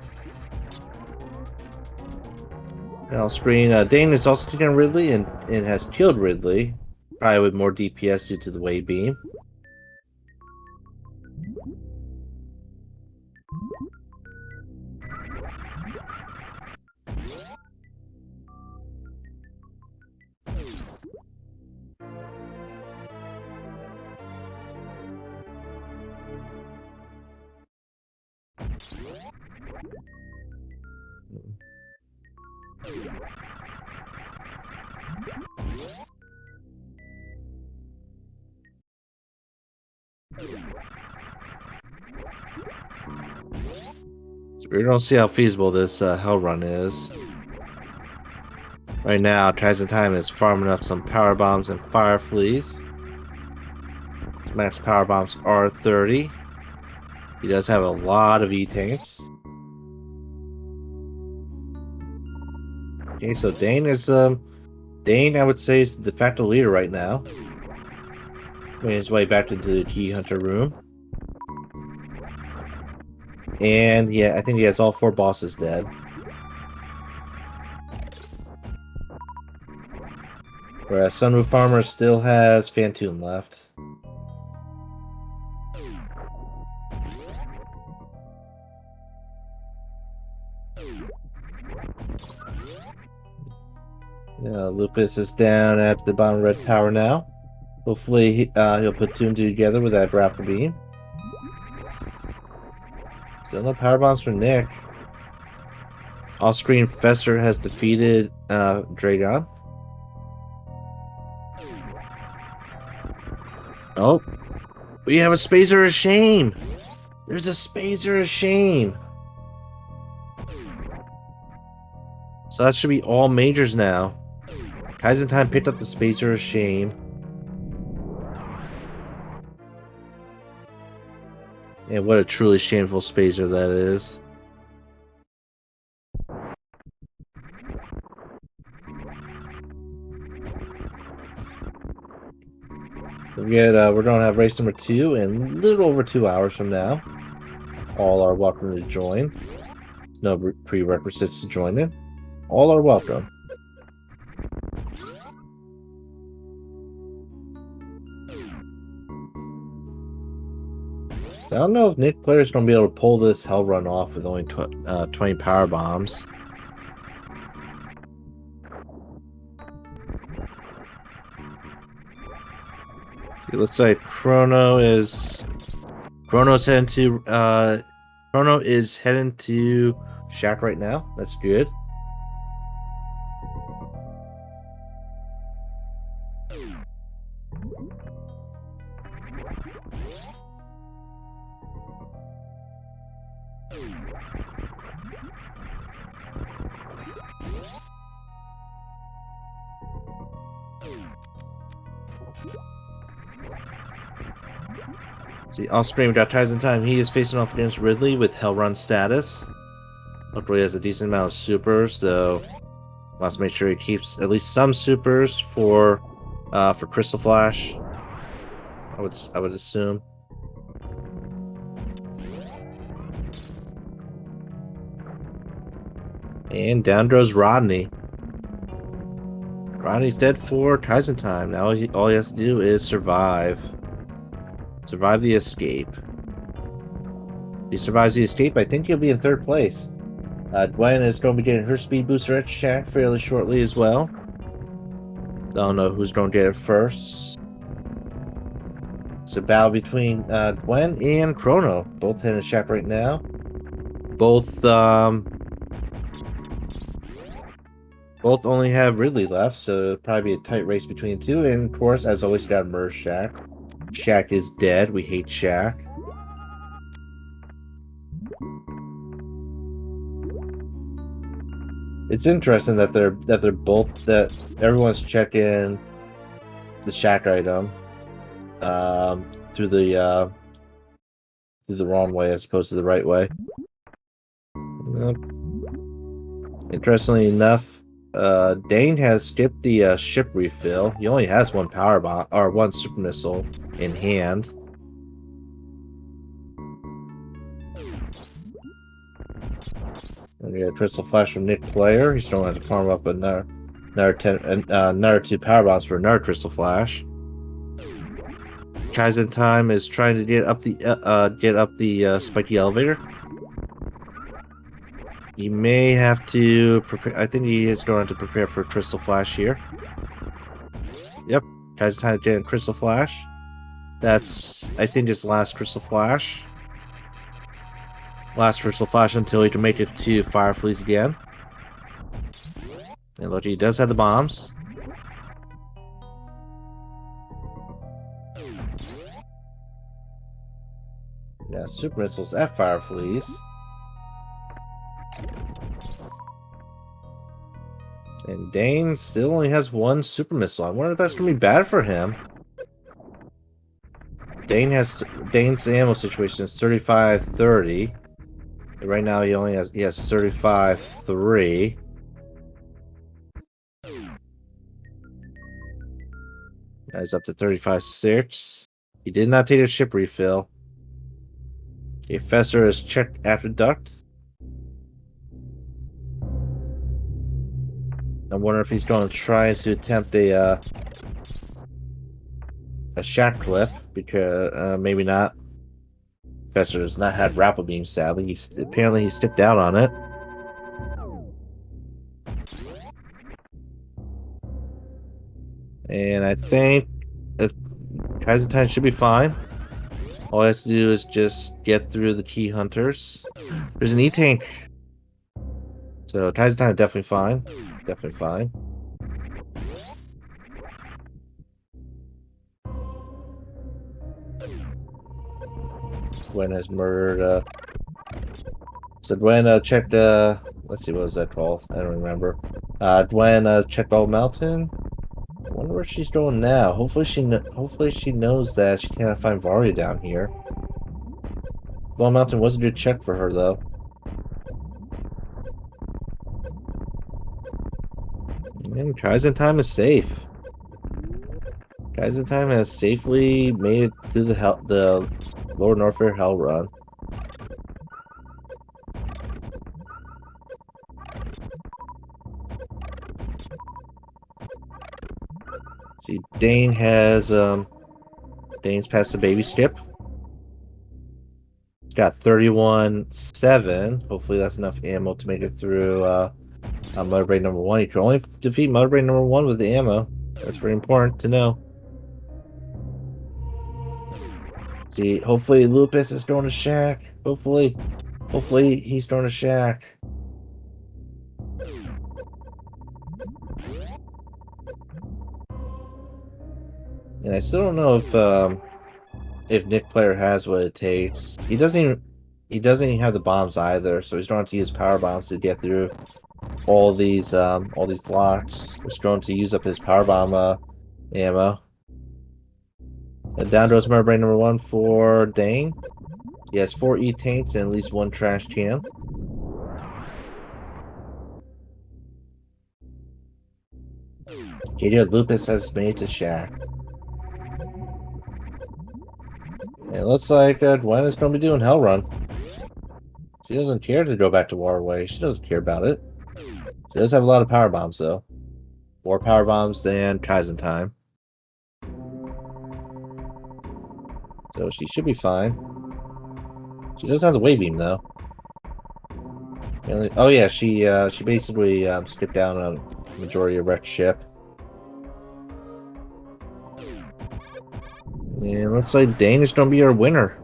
Now screen. Dane is also taking on Ridley and has killed Ridley, probably with more DPS due to the wave beam. So we don't see how feasible this hell run is. Right now, Tyson Time is farming up some power bombs and fire fleas. His max power bombs are 30. He does have a lot of E-tanks. Okay, so Dane is Dane, I would say, is the de facto leader right now. Making his way back into the key hunter room. And yeah, I think he has all 4 bosses dead. Whereas Sunroof Farmer still has Fantoon left. Yeah, Lupus is down at the bottom red tower now. Hopefully he'll put 2 and 2 together with that grapple beam. Still no power bombs for Nick. Off-screen Fester has defeated Dragon. Oh, we have a Spazer of Shame. There's a Spazer of Shame. So that should be all majors now. Kaizen Time picked up the Spazer of Shame. And what a truly shameful Spazer that is. We're going to have race number 2 in a little over 2 hours from now. All are welcome to join. No prerequisites to join in. All are welcome. I don't know if Nick Player's going to be able to pull this hell run off with only 20 power bombs. See, it looks like Chrono is heading to Shack right now. That's good. See, off screen, we got Tyson Time. He is facing off against Ridley with Hell Run status. Luckily, he has a decent amount of supers, so wants to make sure he keeps at least some supers for Crystal Flash. I would assume. And down goes Rodney. Rodney's dead for Tyson Time. Now all he has to do is survive. Survive the escape. If he survives the escape, I think he'll be in 3rd place. Gwen is going to be getting her speed booster at Shack fairly shortly as well. Don't know who's going to get it first. It's a battle between Gwen and Chrono. Both hitting Shack right now. Both only have Ridley left, so it'll probably be a tight race between the 2. And of course, as always, got Merge Shack. Shack is dead. We hate Shack. It's interesting that that everyone's checking the Shack item through the wrong way as opposed to the right way. Interestingly enough, Dane has skipped the ship refill. He only has 1 power bomb or 1 super missile in hand. And we got a Crystal Flash from Nick Player. He's going to have to farm up another 2 power bombs for another Crystal Flash. Kaizen Time is trying to get up the spiky elevator. He may have to prepare. I think he is going to prepare for Crystal Flash here. Yep, Kaizen Time getting Crystal Flash. That's, I think, his last Crystal Flash. Last Crystal Flash until he can make it to Fire Fleas again. And look, he does have the bombs. Yeah, super missiles at Fire Fleas. And Dane still only has one super missile. I wonder if that's gonna be bad for him. Dane's ammo situation is 35-30. Right now he has 35-3. Now he's up to 35-6. He did not take a ship refill. The Fester is checked after duct. I wonder if he's going to try to attempt a shack clip, because maybe not. Fester has not had grapple beam, sadly. Apparently he stepped out on it. And I think Kaizen should be fine. All he has to do is just get through the key hunters. There's an E-tank. So Kaizen definitely fine. Definitely fine. Gwen has murdered. So Gwen checked. Let's see, what was that called? I don't remember. Gwen checked all mountain. I wonder where she's going now. Hopefully she knows that she cannot find Varia down here. Ball Mountain was a good check for her though. And Kaizen is safe. Kaizen has safely made it through the Lower Norfair Hell run. See, Dane's passed the baby skip. He's got 31-7. Hopefully that's enough ammo to make it through Motorbrain number 1. You can only defeat Motorbrain number 1 with the ammo. That's very important to know. See, hopefully Lupus is throwing a shack. Hopefully he's throwing a shack. And I still don't know if Nick Player has what it takes. He doesn't even have the bombs either, so he's going to use power bombs to get through all these blocks. He's going to use up his power bomb ammo. And down goes Brain number 1 for Dane. He has 4 E-tanks and at least 1 trash can. Gator Lupus has made to shack. And it looks like Gwen is going to be doing Hell Run. She doesn't care to go back to Waterway. She doesn't care about it. She does have a lot of power bombs, though. More power bombs than Kaizen time. So she should be fine. She doesn't have the wave beam, though. Oh yeah, she basically skipped down a majority of wrecked ship. And looks like Dane is going to be our winner.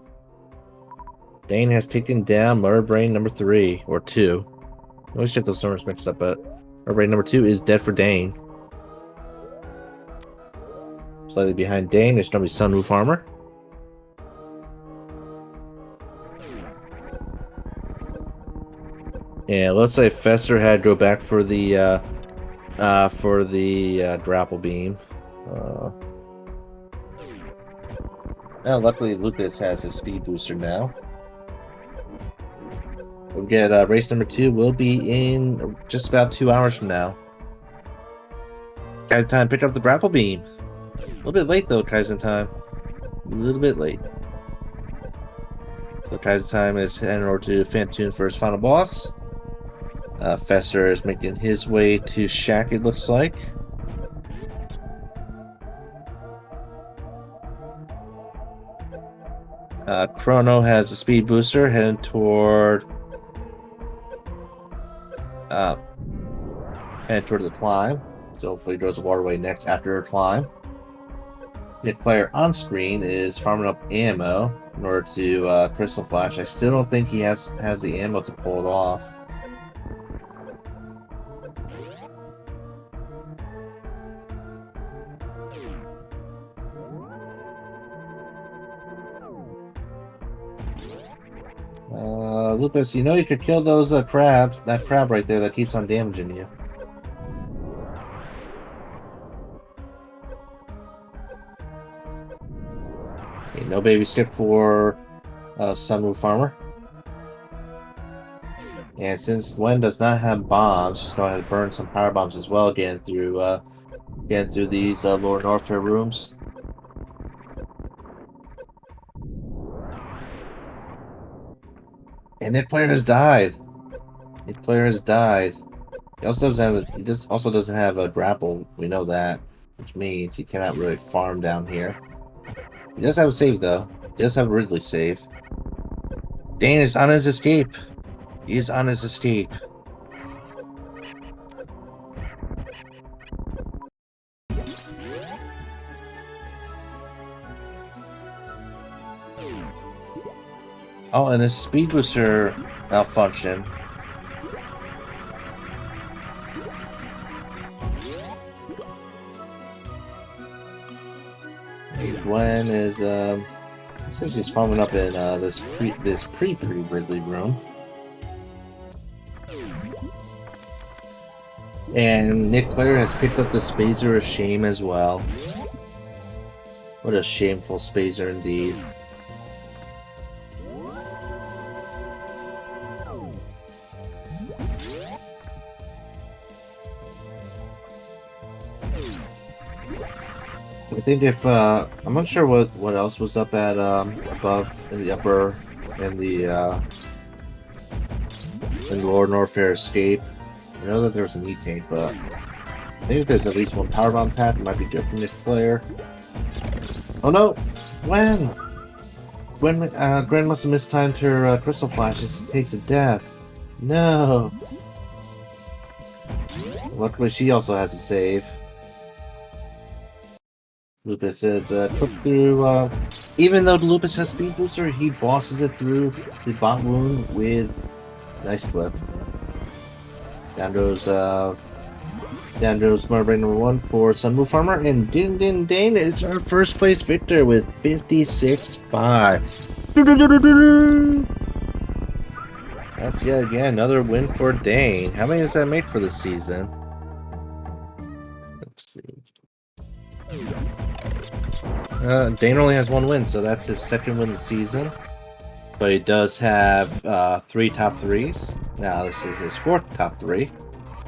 Dane has taken down Murderbrain number 3, or 2. I always get those numbers mixed up, but Murderbrain number 2 is dead for Dane. Slightly behind Dane is going to be Sunroof Armor. And it looks like Fester had to go back for the grapple beam. Luckily Lucas has his speed booster now. We'll get race number 2 will be in just about 2 hours from now. Kaizen time picked up the grapple beam. A little bit late though, Kaizen time. A little bit late. So Kaizen time is heading over to Phantoon for his final boss. Fester is making his way to Shack, it looks like. Chrono has a speed booster heading toward the climb. So hopefully he goes the waterway next after a climb. Nick Player on screen is farming up ammo in order to Crystal Flash. I still don't think he has the ammo to pull it off. Lupus, you know you could kill those crabs. That crab right there that keeps on damaging you. Okay, no baby skip for Sunwoo Farmer. And since Gwen does not have bombs, she's going to have to burn some power bombs as well, getting through these lower Norfair rooms. And Nick player has died. Nick player has died. He just also doesn't have a grapple. We know that, which means he cannot really farm down here. He does have a save though. He does have a Ridley save. Dane is on his escape. He is on his escape. Oh, and his speed booster malfunction. Gwen is so she's farming up in this pre Ridley room. And Nick player has picked up the Spazer of Shame as well. What a shameful Spazer indeed. I think if I'm not sure what else was up at above in the upper in the lower Norfair escape. I know that there was an E-Tank, but I think if there's at least one power bomb pack, it might be good for Nick player. Oh no! Gwen must have mistimed her crystal flashes. It takes a death. No. Luckily, she also has a save. Lupus is clipped through. Even though Lupus has speed booster, he bosses it through the bot wound with nice clip. Down goes Smart Brain number 1 for Sunwoo Farmer, and Din Din Dane is our first place victor with 56.5. That's yet again another win for Dane. How many does that make for the season? Let's see. Dane only has 1 win, so that's his second win of the season. But he does have 3 top 3s. Now this is his 4th top 3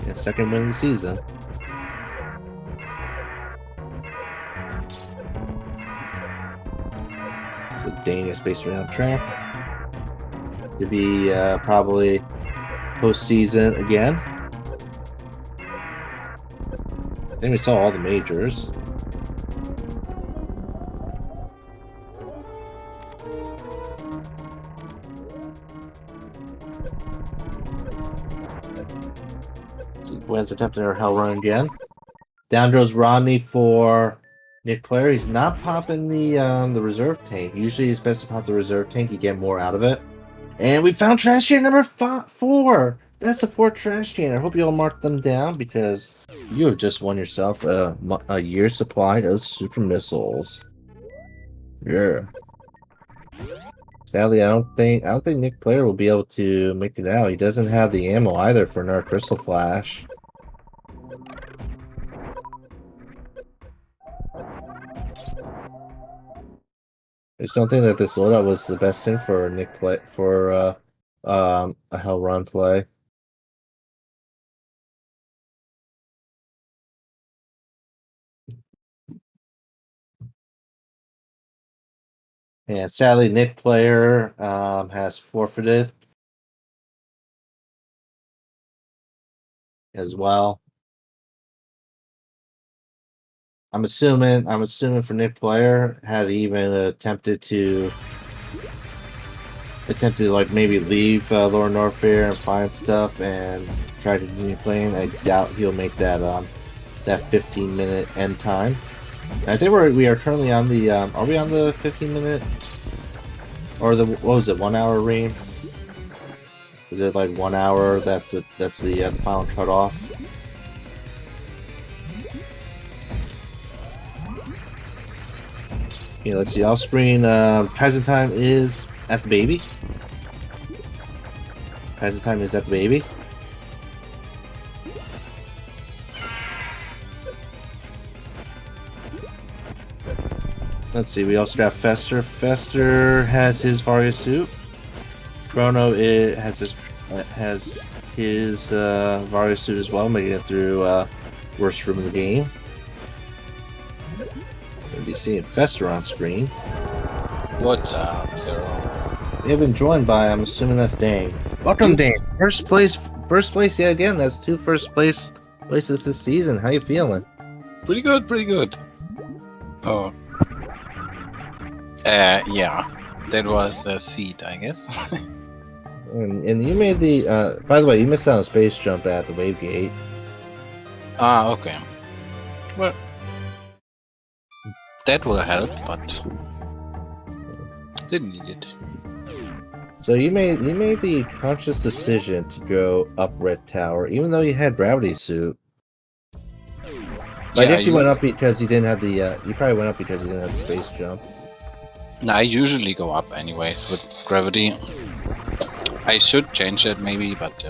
and second win of the season. So Dane is basically on track to be probably postseason again. I think we saw all the majors. Gwen's attempting her hell run again. Down goes Rodney for Nick player. He's not popping the reserve tank. Usually it's best to pop the reserve tank. You get more out of it. And we found trash can number 4. That's the 4th trash can. I hope you all mark them down because you have just won yourself a year's supply of super missiles. Yeah. Sadly, I don't think Nick player will be able to make it out. He doesn't have the ammo either for another crystal flash. I just don't think that this loadout was the best thing for Nick play for a hell run play. And sadly, Nick player has forfeited as well. I'm assuming for Nick player had even attempted to like maybe leave Lower Norfair and find stuff and try to continue playing. I doubt he'll make that 15-minute end time. And I think we are currently on the are we on the 15-minute or the what was it 1 hour reign? Is it like 1 hour? That's the final cutoff. Okay, let's see. Off screen, present time is at the baby. Present time is that the baby? Let's see, we also got Fester. Fester has his Varia suit. Chrono has his Varia suit as well, making it through worst room in the game. We'll be seeing Fester on screen. What's up, Zero? We have been joined by, I'm assuming that's Dane. Welcome, Dane. First place yet again. That's 2 first places this season. How you feeling? Pretty good. Oh. Yeah. That was a seat, I guess. And you made the, by the way, you missed out on a space jump at the wave gate. Ah, okay. Well, that would help, but didn't need it. So you made the conscious decision to go up Red Tower, even though you had Gravity Suit. I guess you went up because you didn't have the. You probably went up because you didn't have the space jump. No, I usually go up anyways with gravity. I should change it maybe, but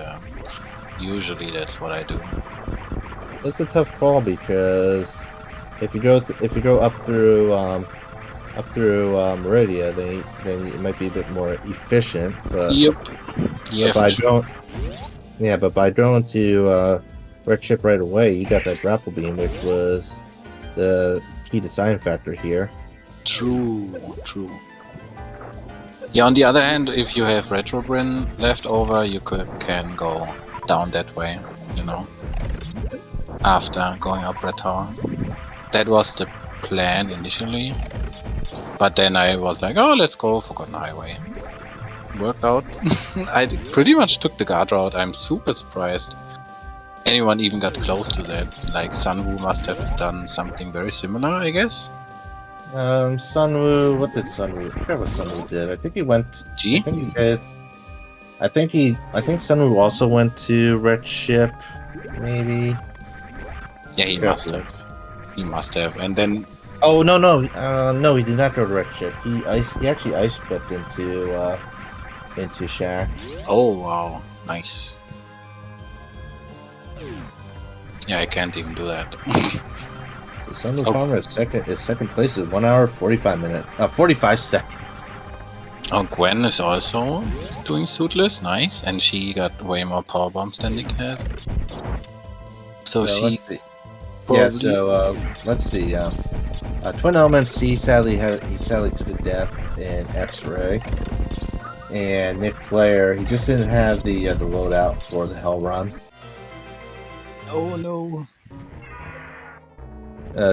usually that's what I do. It's a tough call because if you go up through Meridia, then it might be a bit more efficient. But yep. Yeah. But by going to Red Chip right away, you got that grapple beam, which was the key design factor here. True. Yeah, on the other hand, if you have Retrobrin left over, you can go down that way, you know, after going up Red Tower. That was the plan initially, but then I was like, oh, let's go Forgotten Highway. Worked out. I pretty much took the guard route. I'm super surprised anyone even got close to that. Like, Sunwoo must have done something very similar, I guess. Sunwoo, what did Sunwoo? I forgot what Sunwoo did. I think he went. G? I think he did. I think Sunwoo also went to Red Ship, maybe. Yeah, he must have. He must have, and then. Oh no! He did not go to Red Ship. He actually ice tripped into Shack. Oh wow, nice. Yeah, I can't even do that. The Sunwoo Farmer is second place at 1 hour 45 seconds. Oh, Gwen is also doing suitless, nice, and she got way more power bombs than Nick has. So she. Let's see. Let's see. Twin Elements. He sadly took a death in X-Ray, and Nick Player, he just didn't have the loadout for the Hell Run. Oh no.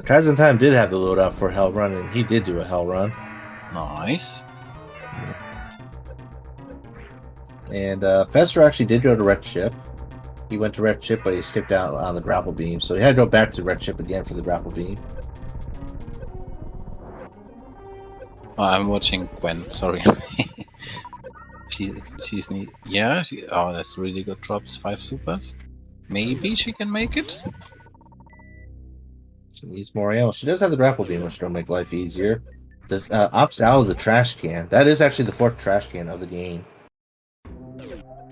Present Time did have the loadout for Hell Run, and he did do a Hell Run. Nice. And Fester actually did go to Red Ship. He went to Red Ship, but he skipped out on the grapple beam, so he had to go back to Red Ship again for the grapple beam. I'm watching Gwen. Sorry. she's neat. Yeah. Oh, that's really good drops. 5 supers. Maybe she can make it. She needs more ammo. She does have the grapple beam, which will make life easier. Does opts out of the trash can. That is actually the 4th trash can of the game.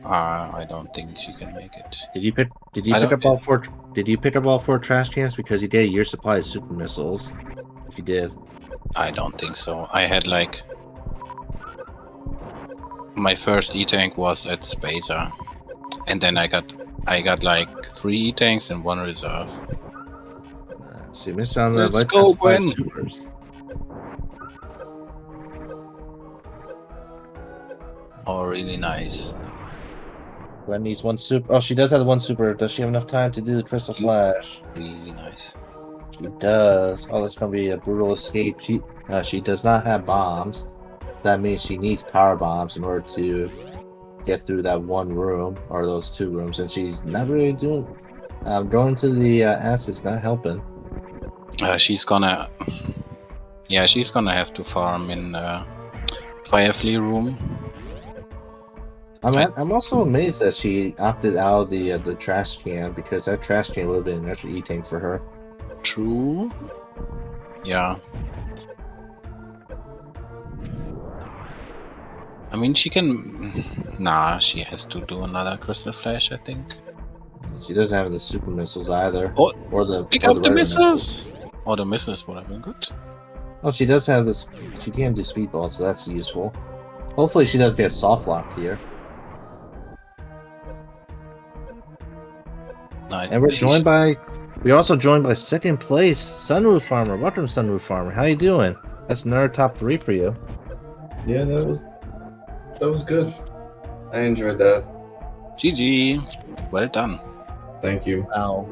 I don't think she can make it. Did you pick up all 4? Did you pick up all 4 trash cans because you did a year's supply of super missiles? If you did, I don't think so. I had like my first E-tank was at Spacer, and then I got like 3 E-tanks and 1 reserve. So you missed on the Let's go, Gwen. Supers. Oh, really nice. Gwen needs 1 super. Oh, she does have the 1 super. Does she have enough time to do the Crystal Flash? Really nice. She does. Oh, that's gonna be a brutal escape. She does not have bombs. That means she needs power bombs in order to get through that 1 room or those 2 rooms, and she's not really doing. Going to the acid's not helping. She's gonna have to farm in Firefly room. I'm also amazed that she opted out of the trash can, because that trash can would have been an extra E-tank for her. True. Yeah. I mean, she can. Nah, she has to do another crystal flash, I think. She doesn't have the super missiles either, Oh, or the pick or up the the regular missiles. Or the missiles would have been good. Oh, she does have this. She can do speedball, so that's useful. Hopefully, she does get soft locked here. No, And we're also joined by second place Sunroof Farmer. Welcome, Sunroof Farmer. How you doing? That's another top 3 for you. Yeah, that was good. I enjoyed that. GG. Well done. Thank you. Wow.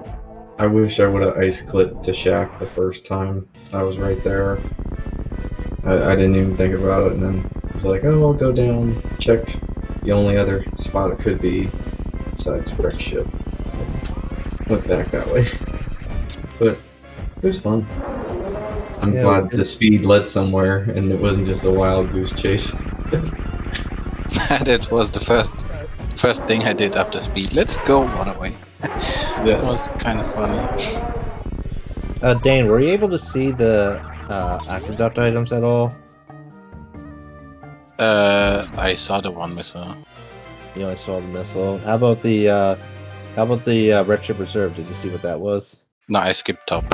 I wish I would have ice clipped to Shaq the first time I was right there. I didn't even think about it, and then I was like, oh, I'll go down, check the only other spot it could be besides wreck ship. Went back that way. But it was fun. I'm glad the speed led somewhere and it wasn't just a wild goose chase. That was the first thing I did after speed. Let's go one away. That Yes. was kind of funny. Dane, were you able to see the aqueduct items at all? I saw the one missile. You only saw the missile. How about the Red Ship Reserve? Did you see what that was? No, I skipped top.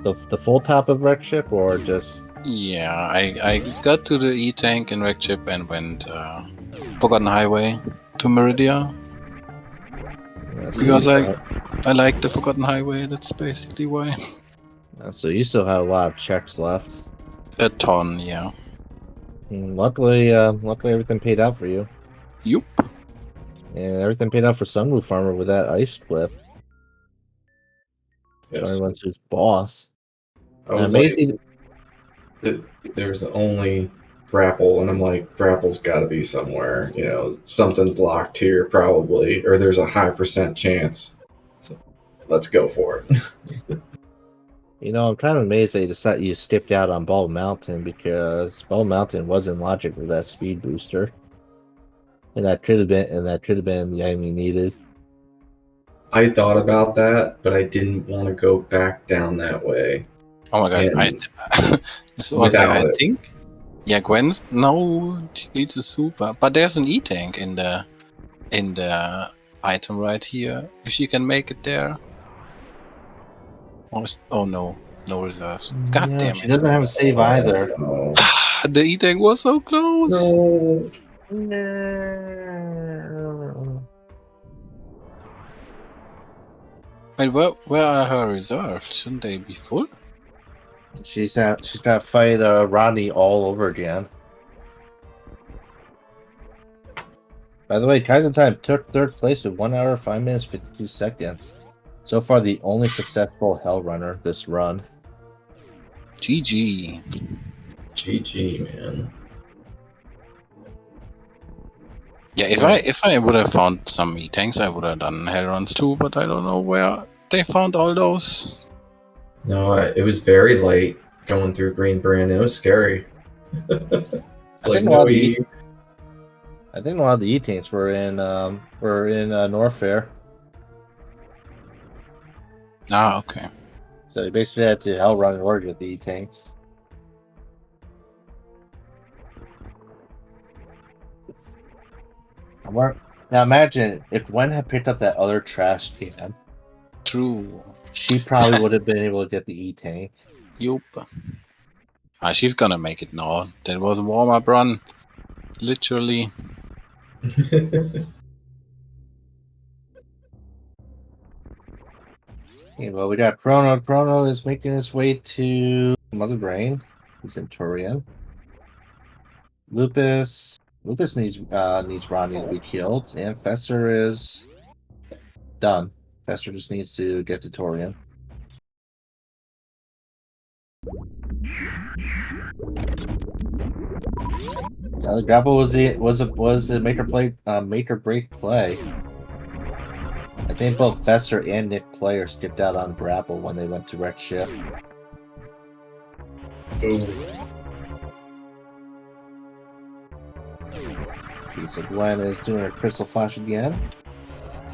The full top of Red Ship, or just? Yeah, I got to the E-Tank in Wreck Chip and went Forgotten Highway to Meridia. Because I like the Forgotten Highway, that's basically why. So you still had a lot of checks left. A ton, yeah. Luckily everything paid out for you. Yup. And everything paid out for Sunroof Farmer with that ice flip. Yes. Everyone's his boss. I was amazing. There's only grapple, and I'm like, grapple's got to be somewhere. You know, something's locked here probably, or there's a high % chance. So let's go for it. You know, I'm kind of amazed that you skipped out on Bald Mountain, because Bald Mountain wasn't logic with that speed booster, and that could have been the item you needed. I thought about that, but I didn't want to go back down that way. Oh my god, this was I think. Yeah, Gwen. No, she needs a super. But there's an E-Tank in the item right here. If she can make it there. Oh no, no reserves. God damn it. She doesn't have a save either. The E-Tank was so close. No. Wait, where are her reserves? Shouldn't they be full? She's got to fight Rodney all over again. By the way, Kaizen Time took 3rd place with 1 hour, 5 minutes, 52 seconds. So far, the only successful Hell Runner this run. GG. GG, man. Yeah, if I would have found some E-Tanks, I would have done Hell Runs too, but I don't know where they found all those. No, it was very light going through Green Brand. It was scary. It's like, no, I think a lot of the E-Tanks were in North Fair. Ah, okay. So you basically had to Hell Run in order to get the E-Tanks. Now imagine if Gwen had picked up that other trash can. True. She probably would have been able to get the E-Tank. Yup. She's gonna make it now. That was a warm-up run. Literally. Okay, well, we got Chrono. Chrono is making his way to Mother Brain. He's in Turian. Lupus needs Rodney to be killed, and Fester is done. Fester just needs to get to Torian. So the grapple was a make or break play. I think both Fester and Nick Player skipped out on grapple when they went to wreck ship. Okay, so Gwen is doing her crystal flash again.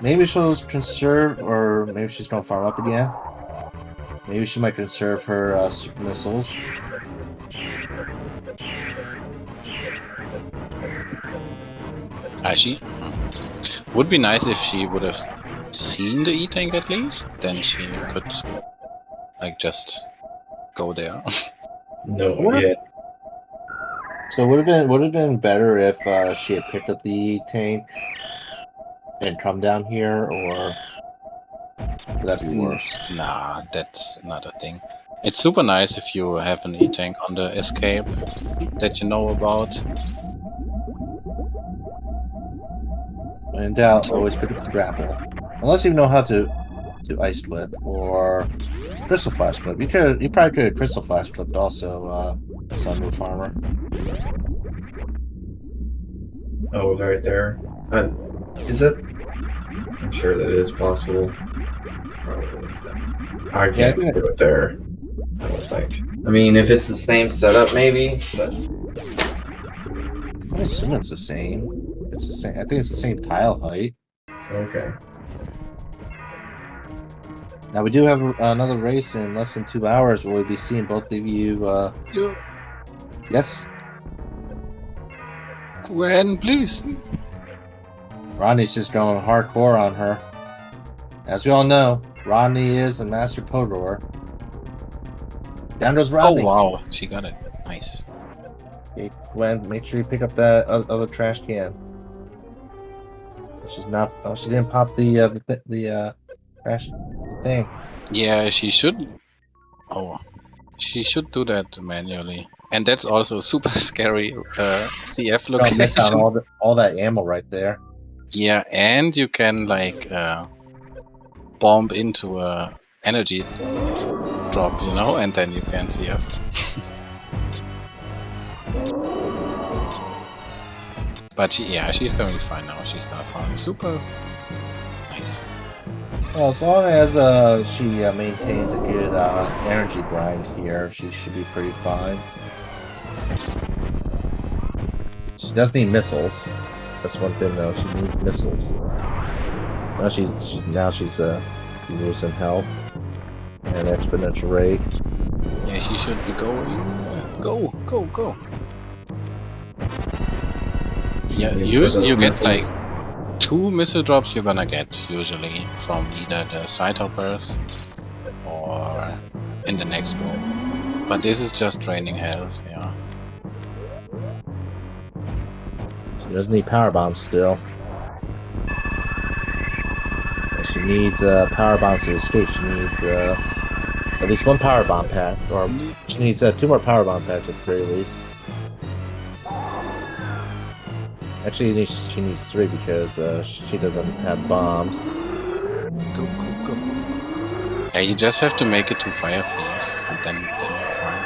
Maybe she'll conserve, or maybe she's gonna farm up again. Maybe she might conserve her super missiles. She would be nice if she would have seen the E-tank at least. Then she could like just go there. No, What? yeah. So would have been better if she had picked up the tank and come down here, or would that be worse? Nah, that's not a thing. It's super nice if you have an E-tank on the escape that you know about. When in doubt, always pick up the grapple. Unless you know how to ice flip or crystal flash flip. You probably could have crystal flash flipped also, Sunroof Farmer. Oh, right there. Is that? I'm sure that is possible. Probably. I can't think do it there. I don't think. I mean, if it's the same setup, maybe. But I assume it's the same. It's the same. I think it's the same tile height. okay. Now we do have another race in less than 2 hours. Where we'll be seeing both of you. Yeah. Yes, Gwen, please. Rodney's just going hardcore on her. As we all know, Rodney is a master podoer. Down goes Rodney. Oh wow, she got it. Nice. Okay, Gwen, make sure you pick up that other trash can. She's not. Oh, she didn't pop the trash thing. Yeah, she should. Oh, she should do that manually. And that's also super scary CF Don't miss out location. all that ammo right there. Yeah, and you can like bomb into a energy drop, you know, and then you can CF. But she's going to be fine now. She's gonna farm super nice. Well, as long as she maintains a good energy grind here, she should be pretty fine. She does need missiles. That's one thing though. She needs missiles. Now she's losing health and exponential rate. Yeah, she should be going. Go. Yeah, you get like 2 missile drops you're gonna get usually from either the side hoppers or in the next room. But this is just draining health, yeah. She does need power bombs still. And she needs power bombs to escape. She needs at least 1 power bomb pack, or she needs 2 more power bomb packs at the very least. Actually, she needs 3 because she doesn't have bombs. Go. Yeah, you just have to make it to Fireflies, and then you're fine.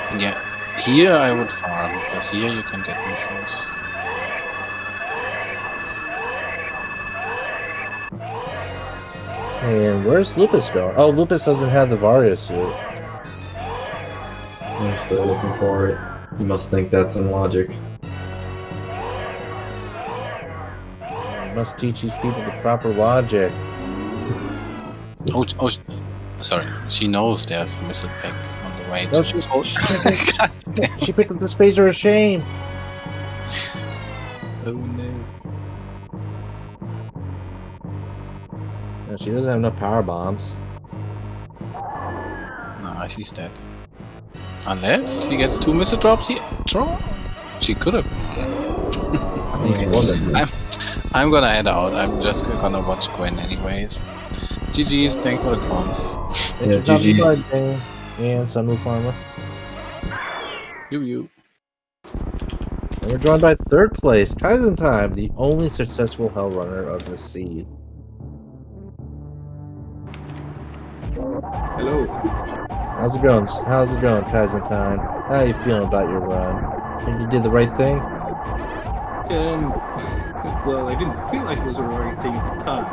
And yeah, here I would farm, because here you can get missiles. And where's Lupus going? Oh, Lupus doesn't have the Varia suit. I'm still looking for it. You must think that's in logic. You must teach these people the proper logic. Oh, sorry. She knows there's a missile pack on the way. No, she picked up the spacer of shame. Oh no. No, she doesn't have enough power bombs. Nah, she's dead. Unless she gets 2 missile drops here. She could have. At least one of them. I'm gonna head out. I'm just gonna watch Gwen anyways. GG's, thanks for the comms. Yeah, GG's. And Sunroof Farmer. You. And we're joined by 3rd place, Kaizen Time, the only successful Hell Runner of the seed. Hello. How's it going, Kaizen Time? How are you feeling about your run? Think you did the right thing? Well, I didn't feel like it was the right thing at the time.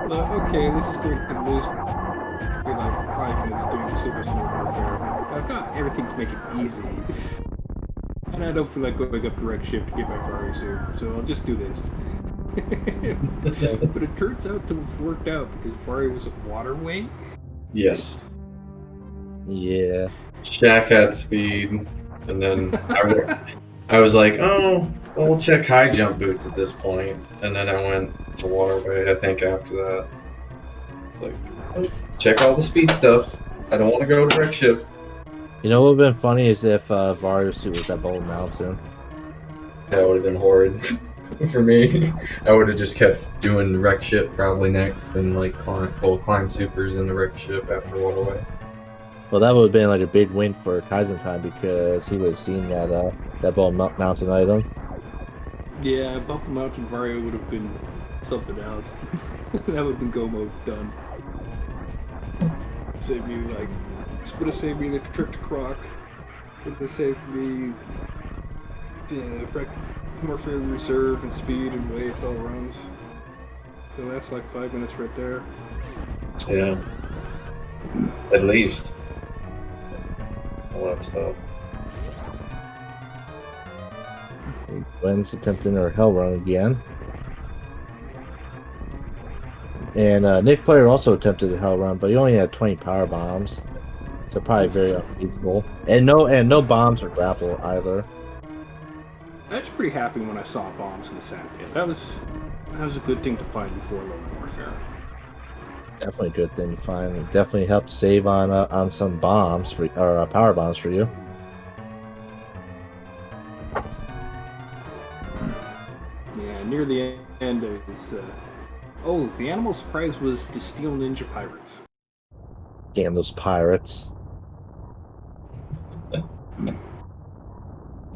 But okay, this is going to lose me like 5 minutes doing Super Sword Warfare. I've got everything to make it easy. And I don't feel like going up direct shift to get my Ferrari suit, so I'll just do this. But it turns out to have worked out because Ferrari was a waterway. Yes. Yeah. Shaq had speed, and then I was like, oh, well, we'll check high jump boots at this point, and then I went to waterway. I think after that, it's like, oh, check all the speed stuff. I don't want to go to wreck ship. You know what would have been funny is if Vario's suit was at Bone Mountain. That would have been horrid for me. I would have just kept doing wreck ship probably next, and like climb supers in the wreck ship after waterway. Well, that would have been like a big win for Kaizen time because he would have seen that Bone Mountain item. Yeah, Bumper Mountain Vario would have been something else. That would have been go mode done. Save me like, this would have saved me the trip to Croc. Would have saved me the Morphere Reserve and speed and weight all runs. So that's like 5 minutes right there. Yeah, at least all that stuff. Gwen's attempting her Hell Run again. And Nick Player also attempted the Hell Run, but he only had 20 power bombs. So probably very unfeasible. And no bombs or grapple either. I was pretty happy when I saw bombs in the sand pit. That was a good thing to find before low warfare. Definitely a good thing to find. It definitely helped save on some bombs for or power bombs for you. Yeah, near the end it was. Oh, the animal surprise was the Steel Ninja Pirates. Damn those pirates.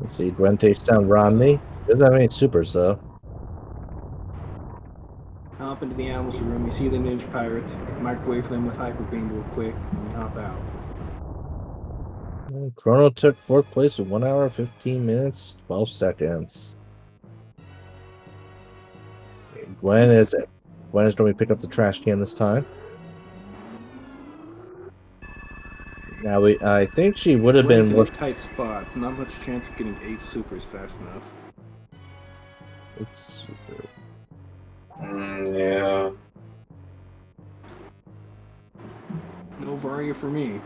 Let's see, Gwen takes down Romney. Doesn't have any supers though. Hop into the animals room, you see the Ninja Pirates, microwave them with Hyper Beam real quick, and hop out. Chrono took fourth place with 1 hour, 15 minutes, 12 seconds. Gwen is going to pick up the trash can this time. Now I think she would have been in more a tight spot. Not much chance of getting 8 supers fast enough. It's super. Yeah. No Varia for me.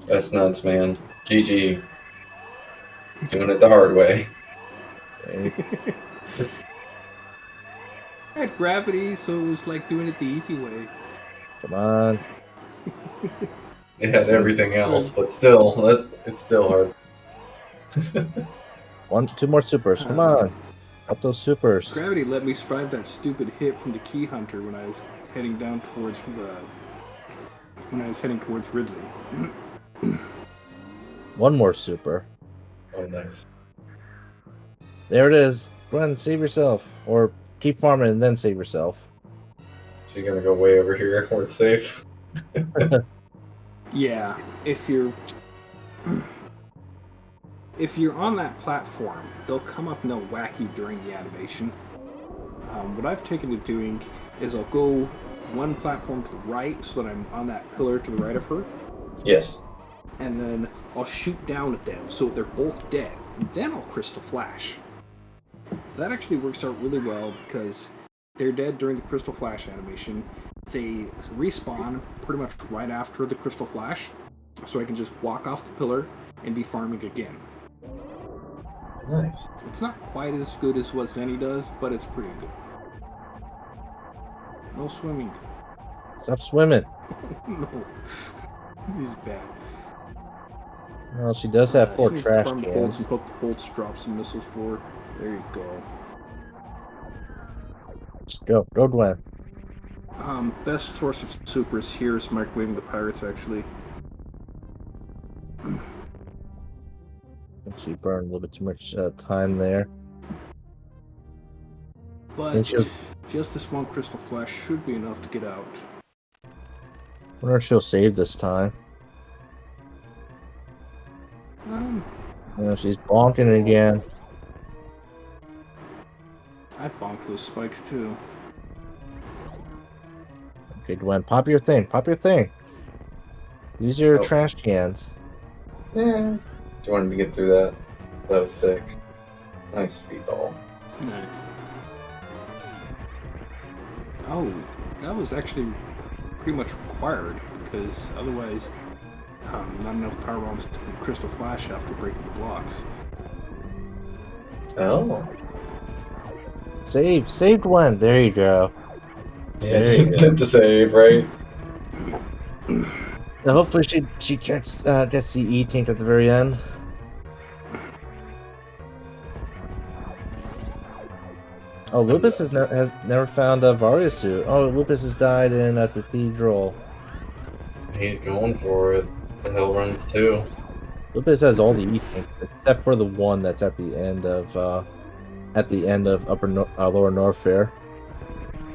That's nuts, man. GG. Doing it the hard way. Okay. I had gravity, so it was like doing it the easy way. Come on. It had everything else, but still, it's still hard. 2 more supers. Come on. Up those supers. Gravity let me survive that stupid hit from the Key Hunter when I was heading down towards Ridley. 1 more super. Oh, nice. There it is. Gwen, save yourself. Or keep farming and then save yourself. She's gonna go way over here where it's safe. Yeah, if you're on that platform, they'll come up and they'll whack you during the animation. What I've taken to doing is I'll go 1 platform to the right so that I'm on that pillar to the right of her. Yes. And then I'll shoot down at them so they're both dead. And then I'll Crystal Flash. That actually works out really well because they're dead during the Crystal Flash animation. They respawn pretty much right after the Crystal Flash, so I can just walk off the pillar and be farming again. Nice. It's not quite as good as what Zenny does, but it's pretty good. No swimming. Stop swimming. No. This is bad. Well, she does have 4 she needs to trash farm the bolts cans. and hope the bolts drop some missiles for her. There you go. Just go. Go, Gwen. Best source of supers here is microwaving the pirates, actually. She burned a little bit too much time there. But just this 1 Crystal Flash should be enough to get out. Wonder if she'll save this time. She's bonking again. I bonked those spikes too. Okay, Gwen, pop your thing. Pop your thing. Use your trash cans. Yeah. She wanted to get through that. That was sick. Nice speedball. Nice. Oh, that was actually pretty much required because otherwise, not enough power bombs to Crystal Flash after breaking the blocks. Oh. Saved one. There you go. Yeah, There you go. the save, right? Now hopefully she gets the E tank at the very end. Oh, Lupus has never found a Varia suit. Oh, Lupus has died in a cathedral. He's going for it. The hell runs too. Lupus has all the E tanks except for the one that's at the end of Lower North Fair.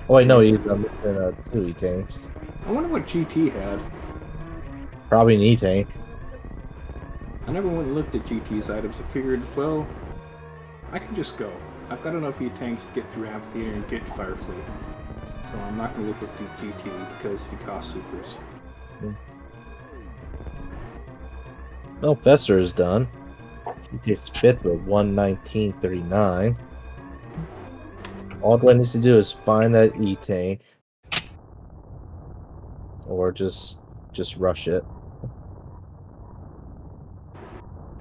Oh wait, no, he's missing 2 E tanks. I wonder what GT had. Probably an E tank. I never went and looked at GT's items. I figured, well, I can just go. I've got enough E-tanks to get through Amphitheater and get Firefleet. So I'm not going to look at the GT because he costs supers. Well, Fester is done. He takes 5th with 119.39. All Dwayne needs to do is find that E tank, or just rush it.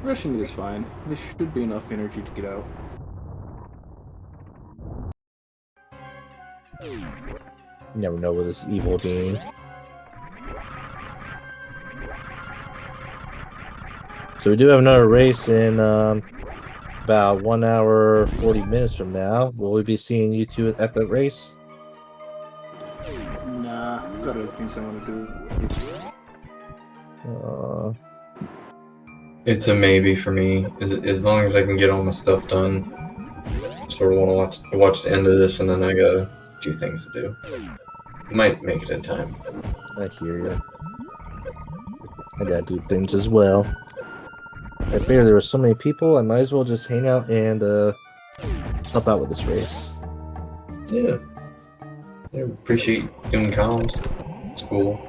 Rushing it is fine. There should be enough energy to get out. You never know with this evil game. So we do have another race in about 1 hour 40 minutes from now. Will we be seeing you two at the race? Nah, I've got other things I want to do. It's a maybe for me. As long as I can get all my stuff done. Sort of want to watch the end of this, and then I got a few things to do. Might make it in time. I hear you. I gotta do things as well. I figured there were so many people, I might as well just hang out and help out with this race. Yeah. I appreciate doing comms. It's cool.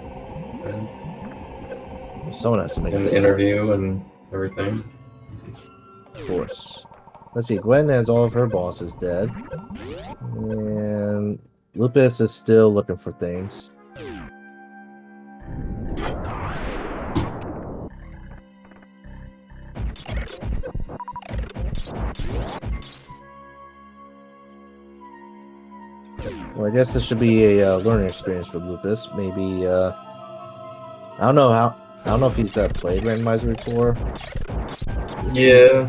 And Someone has to make the it. interview and everything. Of course. Let's see, Gwen has all of her bosses dead. And Lupus is still looking for things. Well, I guess this should be a learning experience for Lupus. Maybe I don't know if he's played Randomizer before. Yeah.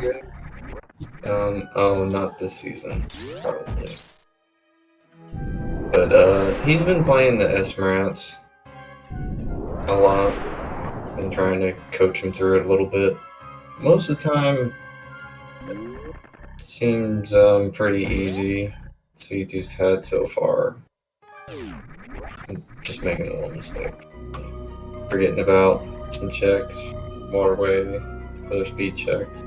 Oh, not this season, probably. But he's been playing the SMRATs a lot. Been trying to coach him through it a little bit. Most of the time, seems pretty easy. See, he's had so far. Just making a little mistake. Forgetting about some checks, waterway, other speed checks.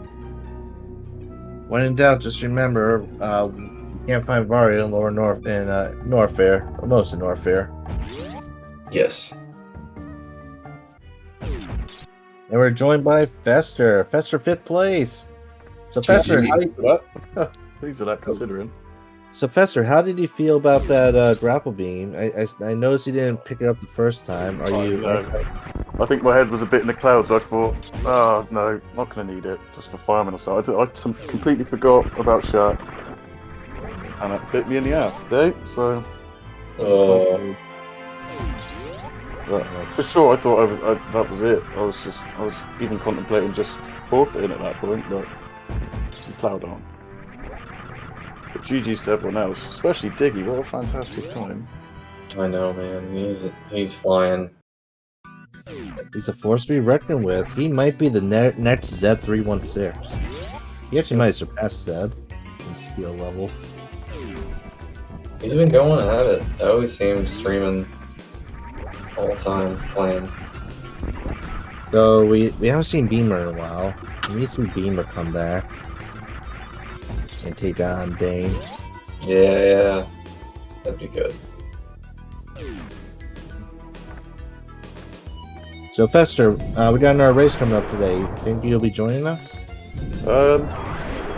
When in doubt, just remember, you can't find Varia in Lower North in North Fair, or most of North Fair. Yes. And we're joined by Fester. Fester 5th place. So Fester, Pleased with that, considering. So Fester, how did you feel about that grapple beam? I noticed you didn't pick it up the first time. Are you? I think my head was a bit in the clouds. I thought, oh no, not going to need it just for fireman or so. I completely forgot about Shark, and it bit me in the ass today. So, for sure, I thought that was it. I was even contemplating just forfeiting at that point, but we ploughed on. But GG's to everyone else, especially Diggy. What a fantastic time! I know, man. He's flying. He's a force to be reckoned with. He might be the next Z316. He actually might surpass Zeb in skill level. He's been going at it. I always see him streaming all the time, playing. So we haven't seen Beamer in a while. We need to see Beamer come back and take on Dane. Yeah. That'd be good. So Fester, we got another race coming up today. You think you'll be joining us? I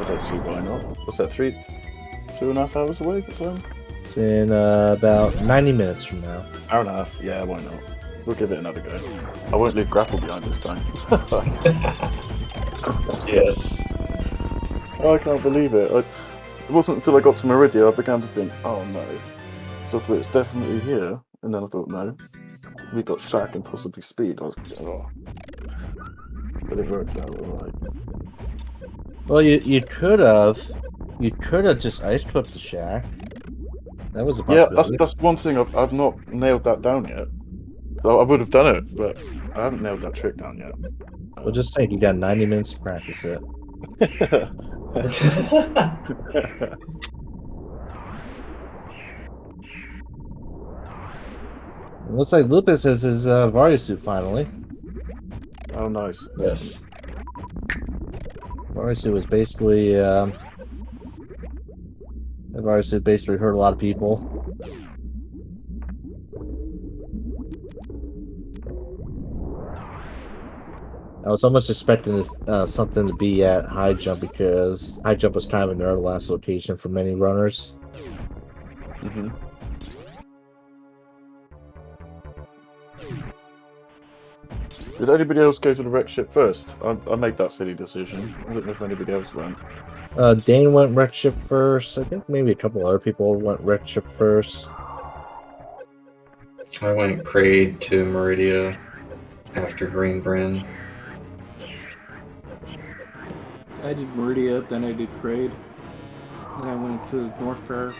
don't see why not. What's that? 2.5 hours away? What time? It's in about 90 minutes from now. Hour and a half. Yeah, why not? We'll give it another go. I won't leave grapple behind this time. Yes. Oh, I can't believe it. It wasn't until I got to Meridia I began to think, oh no. So I thought it's definitely here. And then I thought, no. We got Shaq and possibly Speed. I was like, oh. But it worked out alright. Well, you could have just ice clipped the shack. That was a Yeah, possibility. that's one thing I've not nailed that down yet. So I would have done it, but I haven't nailed that trick down yet. Well, just saying, you got 90 minutes to practice it. It looks like Lupus has his Vario suit finally. Oh, nice. Yes. Vario suit was basically the Vario suit basically hurt a lot of people. I was almost expecting this, something to be at high jump because high jump was kind of a nerd last location for many runners. Mm-hmm. Did anybody else go to the wreck ship first? I made that silly decision. I don't know if anybody else went. Dane went wreck ship first. I think maybe a couple other people went wreck ship first. I went Kraid to Meridia after Green Bryn. I did Meridia, then I did Kraid. Then I went to North Fair,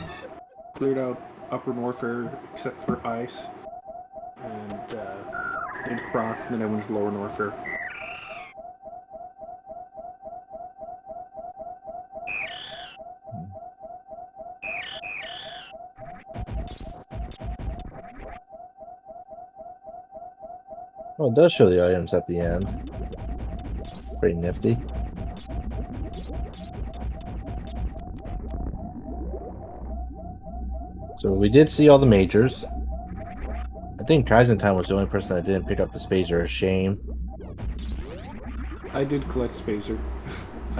cleared out Upper North Fair except for ice, and did Croc, then I went to Lower North Fair. Well, it does show the items at the end. Pretty nifty. So we did see all the majors. I think Kaizentai was the only person that didn't pick up the Spacer. A shame. I did collect Spacer.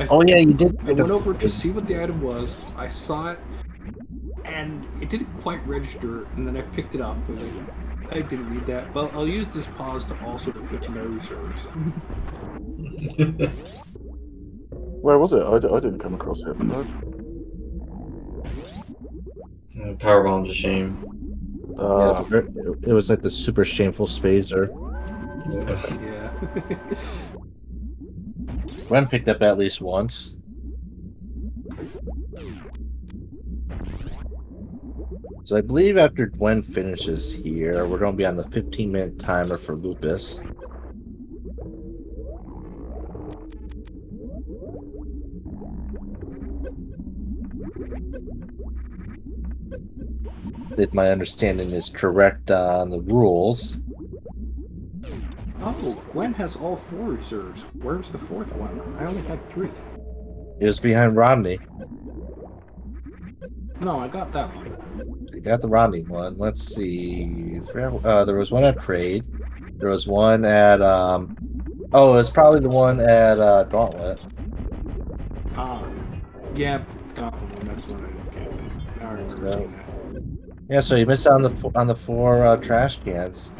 Oh yeah, you did. I went over to see what the item was. I saw it, and it didn't quite register. And then I picked it up. I was like, I didn't need that. Well, I'll use this pause to also put to my reserves. Where was it? I didn't come across it. No. Powerbomb's a shame. Yeah, it was like the super shameful Spacer. Yeah. Gwen picked up at least once. So I believe after Gwen finishes here, we're going to be on the 15-minute timer for Lupus. If my understanding is correct on the rules. Oh, Gwen has all 4 reserves. Where's the 4th one? I only had 3. It was behind Rodney. No, I got that one. You got the Rodney one. Let's see. There was one at Kraid. There was one at oh, it's probably the one at Gauntlet. Yeah, got one. That's the one I didn't get. Now I remember seeing that. Yeah, so you missed out on the 4 trash cans.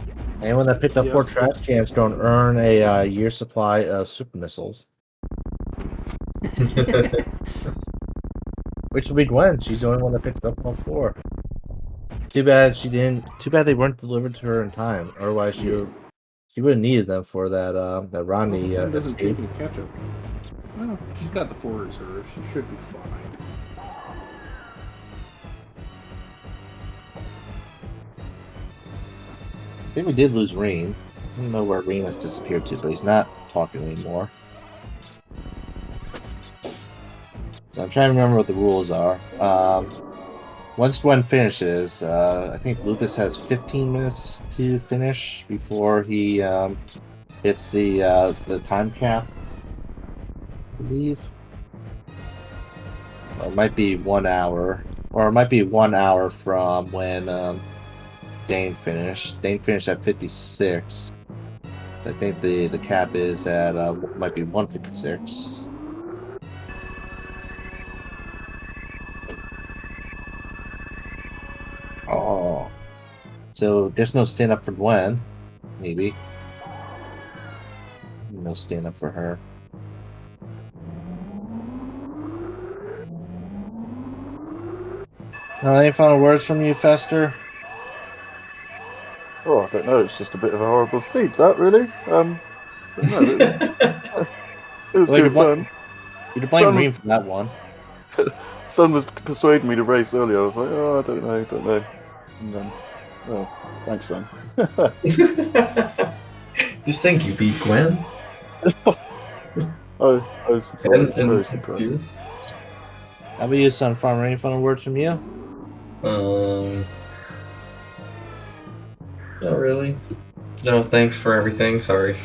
Anyone that picked up 4 trash cans going to earn a year supply of super missiles. Which will be Gwen. She's the only one that picked up all 4. Too bad she didn't. Too bad they weren't delivered to her in time. Otherwise, she would have needed them for that that Rodney Gwen doesn't escape. take any ketchup. Well, she's got the 4 reserves. She should be fine. I think we did lose Reem. I don't know where Reem has disappeared to, but he's not talking anymore. So I'm trying to remember what the rules are. Once Gwen finishes, I think Lupus has 15 minutes to finish before he hits the time cap. I believe. Well, it might be 1 hour, or it might be 1 hour from when Dane finished. Dane finished at 56. I think the cap is at might be 156. Oh, so there's no stand up for Gwen. Maybe no stand up for her. Any final words from you, Fester? Oh, I don't know. It's just a bit of a horrible seed, that really. But no, it was Well, good fun. you'd blame Sun was Reem for that one. Sun was persuading me to race earlier. I was like, oh, I don't know. And then, well, thanks, Sun. Just think you beat Gwen. I was surprised, very surprised. confused. How about you, Sun Farmer? Any final words from you? Not really. No, thanks for everything. Sorry.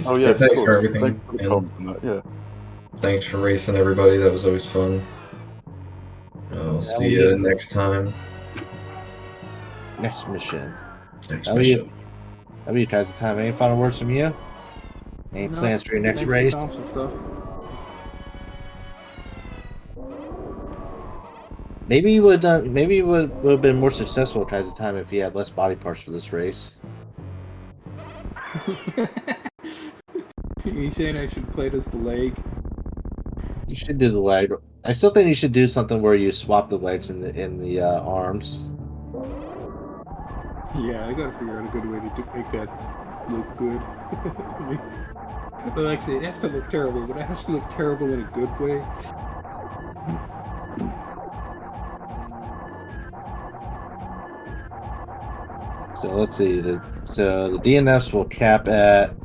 Oh yeah, of Thanks for course. everything. Thanks for the And compliment. Yeah. thanks for racing everybody. That was always fun. I'll see you next time. Next mission. Next How about mission. you? How about you, Kaiser Time? Any final words from you? Any plans for your next Thanks race? for Thompson stuff. Maybe you would. Maybe you would have been more successful, Kaiser Time, if you had less body parts for this race. You saying I should play as the leg? You should do the leg. I still think you should do something where you swap the legs in the arms. Yeah, I gotta figure out a good way to make that look good. Well, actually, it has to look terrible, but it has to look terrible in a good way. So let's see. The DNFs will cap at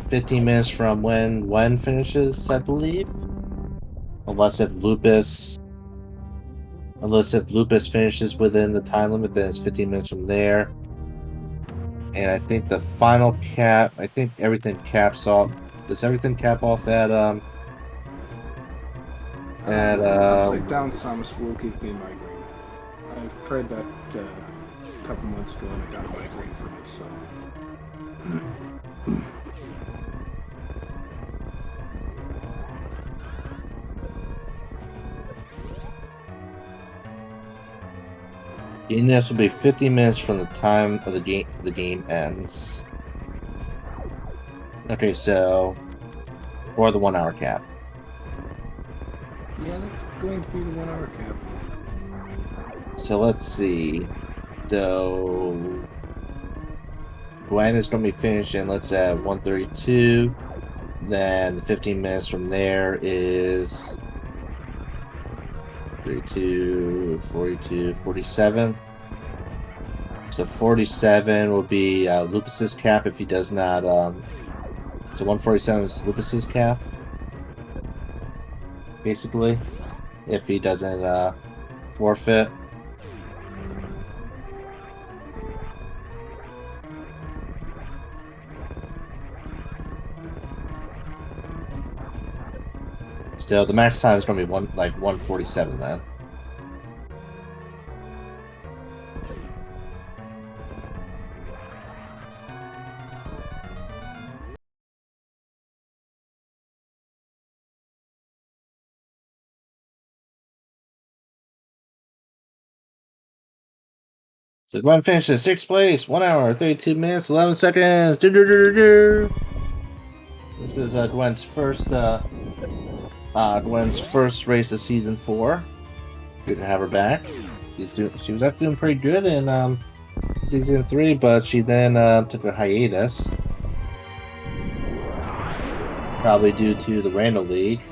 15 minutes from when finishes, I believe. Unless if Lupus finishes within the time limit, then it's 15 minutes from there. And I think the final cap, I think everything caps off. Does everything cap off at Upside down Samus will give me a migraine. I've tried that a couple months ago and I got a migraine from it, so. DNS will be 50 minutes from the time of the game ends. Okay, so for the 1 hour cap. Yeah, that's going to be the 1 hour cap. So let's see. So Gwen is going to be finishing, let's say, at 1:32. Then the 15 minutes from there is 32, 42, 47. So 47 will be Lupus's cap if he does not. So 147 is Lupus's cap, basically, if he doesn't forfeit. So the max time is going to be 147 then. So Gwen finishes 6th place, 1 hour, 32 minutes, 11 seconds. This is Gwen's first race of season 4. Good to have her back. She was actually doing pretty good in season 3, but she then took a hiatus, probably due to the Randall League.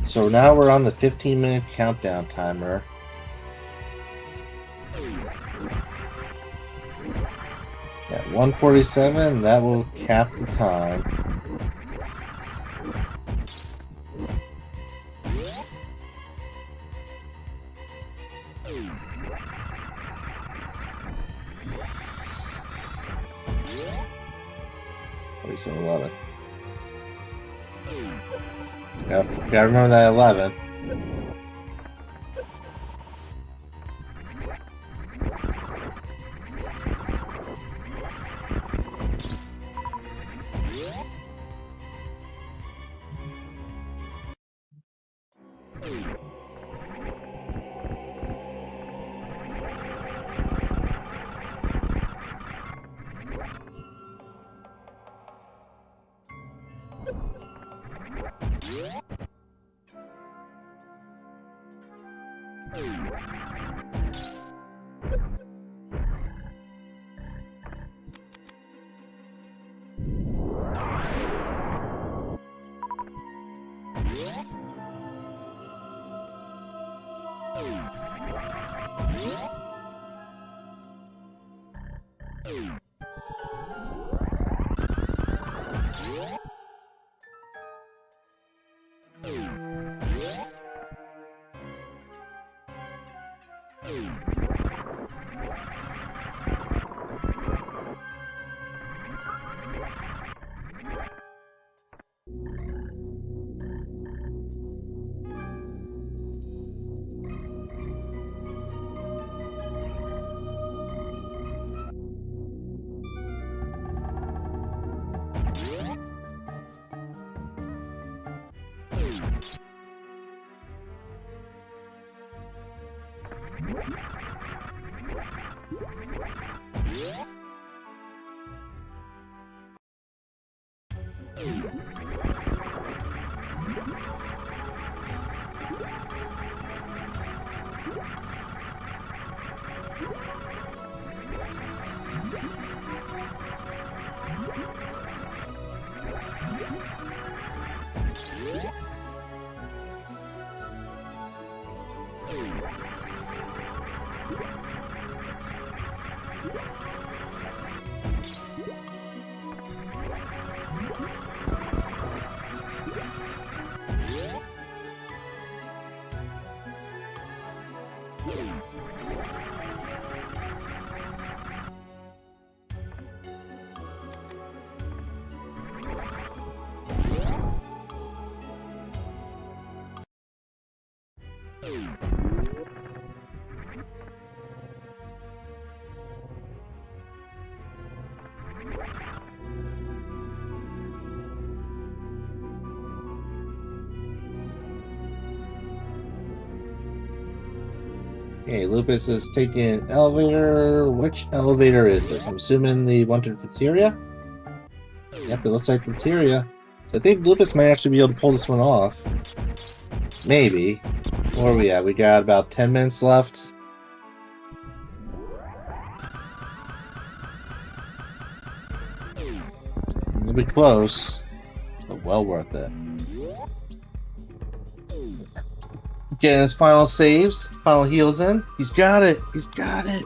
So now we're on the 15-minute countdown timer. At 1:47, that will cap the time. So 11. Gotta remember that 11. Okay, Lupus is taking an elevator. Which elevator is this? I'm assuming the one to Cafeteria? Yep, it looks like Cafeteria. So I think Lupus might actually be able to pull this one off. Maybe. Where are we at? We got about 10 minutes left. It'll be close, but well worth it. Getting his final saves, final heals in. He's got it. He's got it.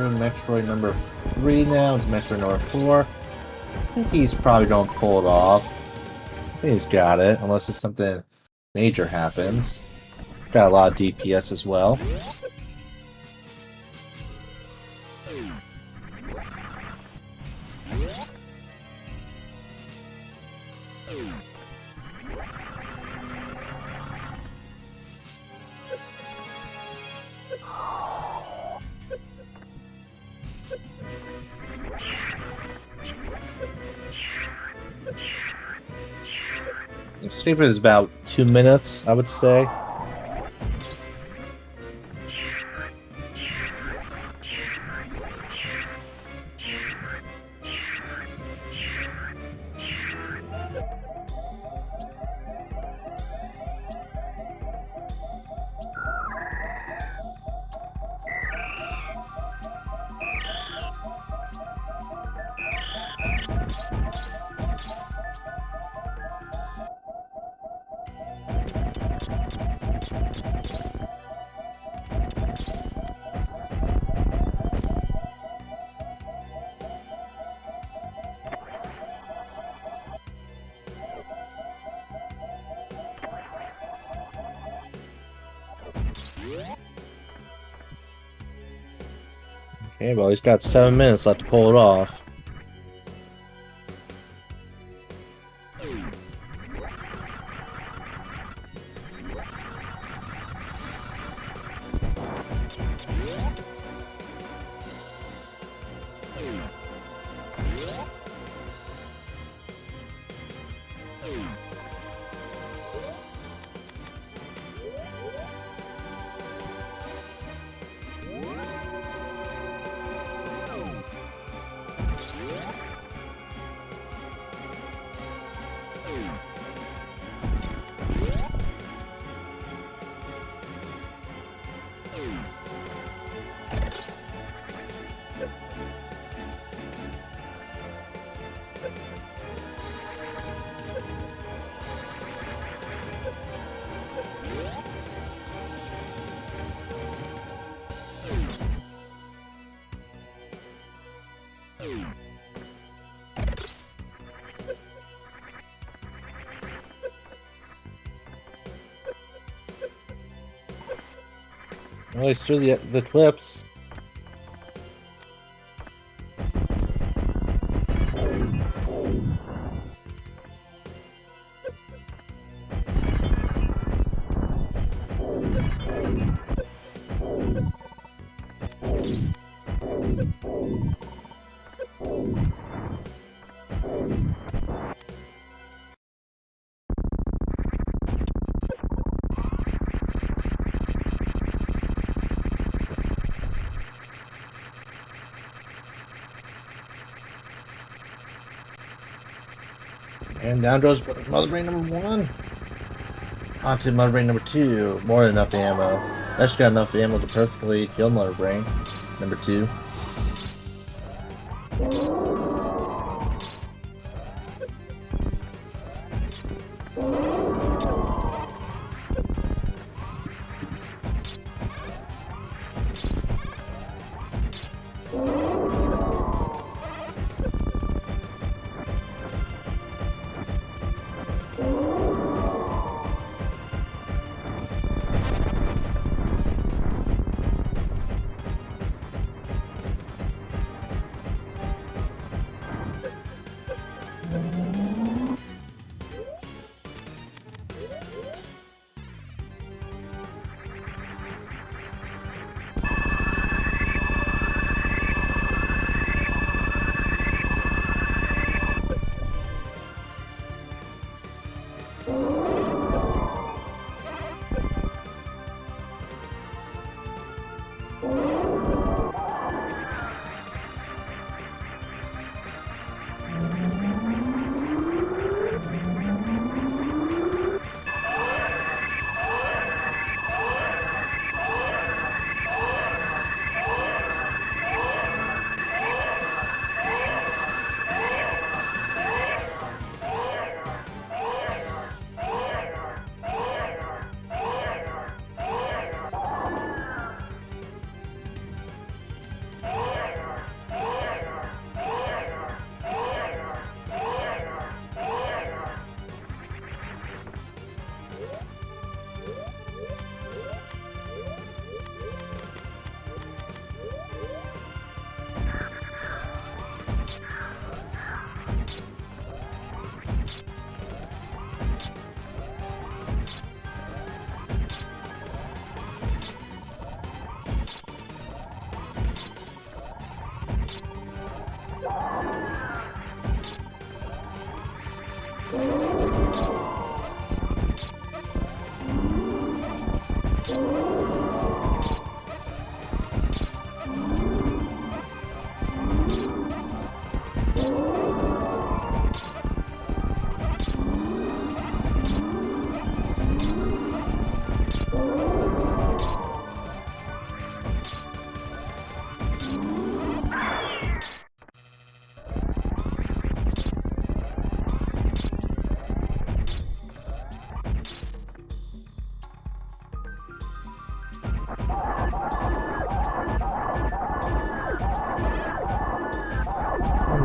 through Metroid number 3 now. It's Metroid number 4. I think he's probably gonna pull it off. I think he's got it, unless it's something major happens. Got a lot of DPS as well. Escape is about 2 minutes, I would say. Okay, well, he's got 7 minutes left to pull it off. Well, he's through the clips. And down goes Mother Brain number 1. Onto Mother Brain number 2. More than enough ammo. That's got enough ammo to perfectly kill Mother Brain number 2.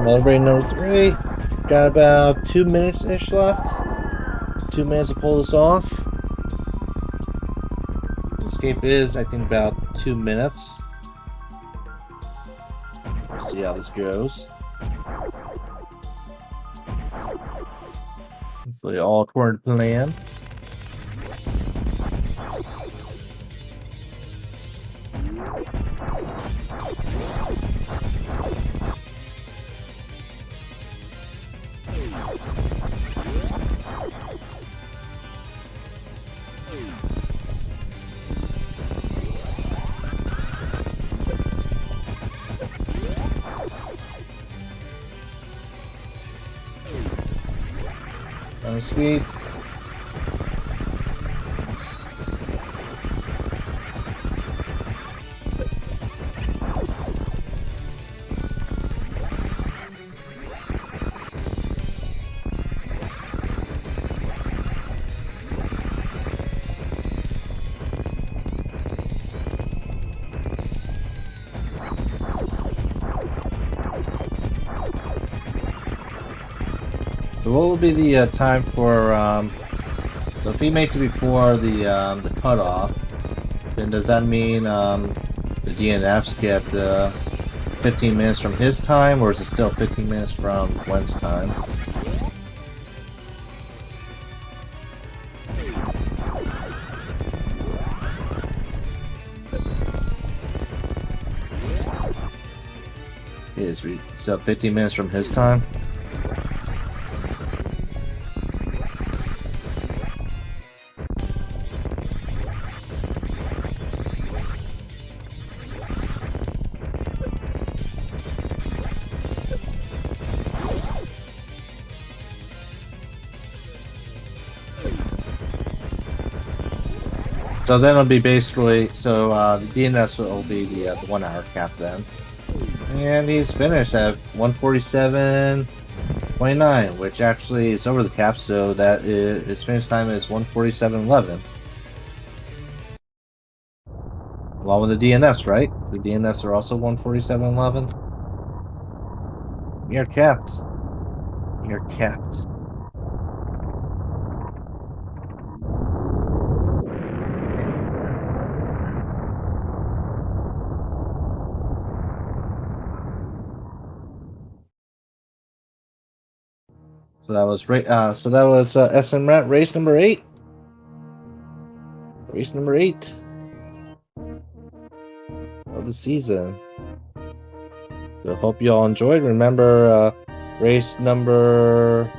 Membrane number 3. Got about 2 minutes ish left. 2 minutes to pull this off. Escape is, I think, about 2 minutes. We'll see how this goes. Hopefully, all according to plan. Sweet. So what will be the time for, so if he makes it before the cutoff, then does that mean the DNFs get 15 minutes from his time, or is it still 15 minutes from Gwen's time? It is still 15 minutes from his time? So then it'll be basically, so the DNS will be the 1 hour cap then. And he's finished at 147.29, which actually is over the cap, so that is, his finish time is 147.11. Along with the DNFs, right? The DNFs are also 147.11. You're capped. You're capped. So that was SMRAT race number 8. Race number 8 of the season. So hope you all enjoyed. Remember, race number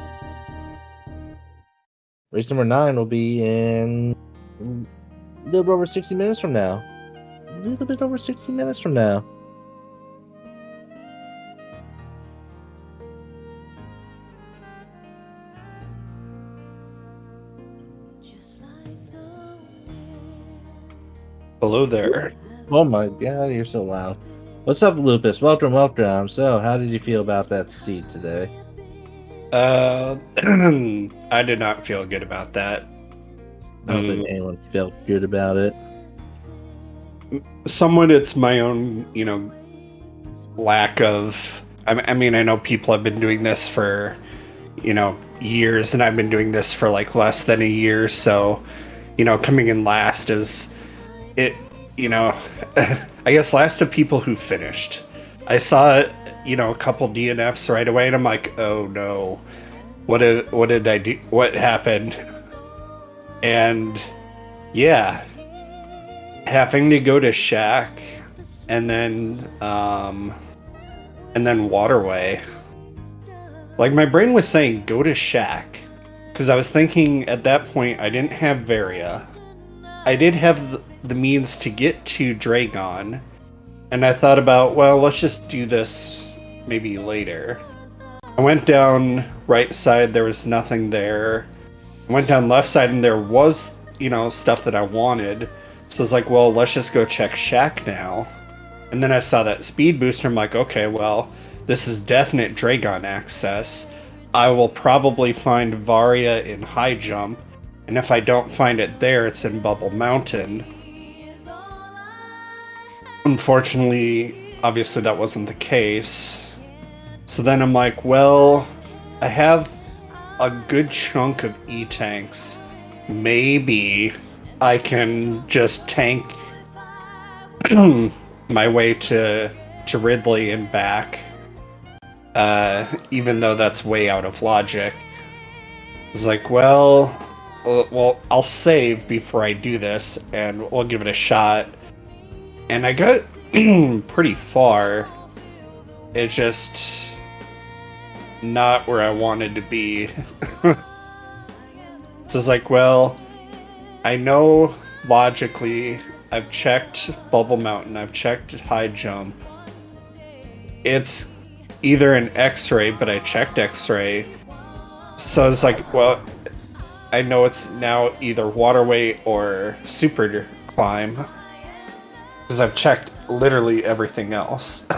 9 will be in a little over 60 minutes from now. A little bit over 60 minutes from now. Hello there. Oh my god, you're so loud. What's up, Lupus? Welcome, welcome. So, how did you feel about that seat today? I did not feel good about that. I don't think anyone felt good about it. Somewhat, it's my own, lack of. I mean, I know people have been doing this for, years, and I've been doing this for like less than a year. So, coming in last is it. I guess last of people who finished. I saw, a couple DNFs right away, and I'm like, oh no, what did I do? What happened? And yeah, having to go to Shack, and then Waterway. Like, my brain was saying go to Shack, because I was thinking at that point I didn't have Varia. I did have the means to get to Dragon, and I thought about, well, let's just do this maybe later. I went down right side, there was nothing there. I went down left side, and there was, stuff that I wanted. So I was like, well, let's just go check Shack now. And then I saw that speed booster. I'm like, okay, well, this is definite Dragon access. I will probably find Varia in High Jump. And if I don't find it there, it's in Bubble Mountain. Unfortunately, obviously that wasn't the case. So then I'm like, well, I have a good chunk of E-tanks. Maybe I can just tank my way to Ridley and back. Even though that's way out of logic. It's like, well, I'll save before I do this, and we'll give it a shot. And I got pretty far. It's just not where I wanted to be. So it's like, well, I know logically I've checked Bubble Mountain, I've checked High Jump. It's either an X-ray, but I checked X-ray. So it's like, well, I know it's now either Waterway or Super Climb. Because I've checked literally everything else.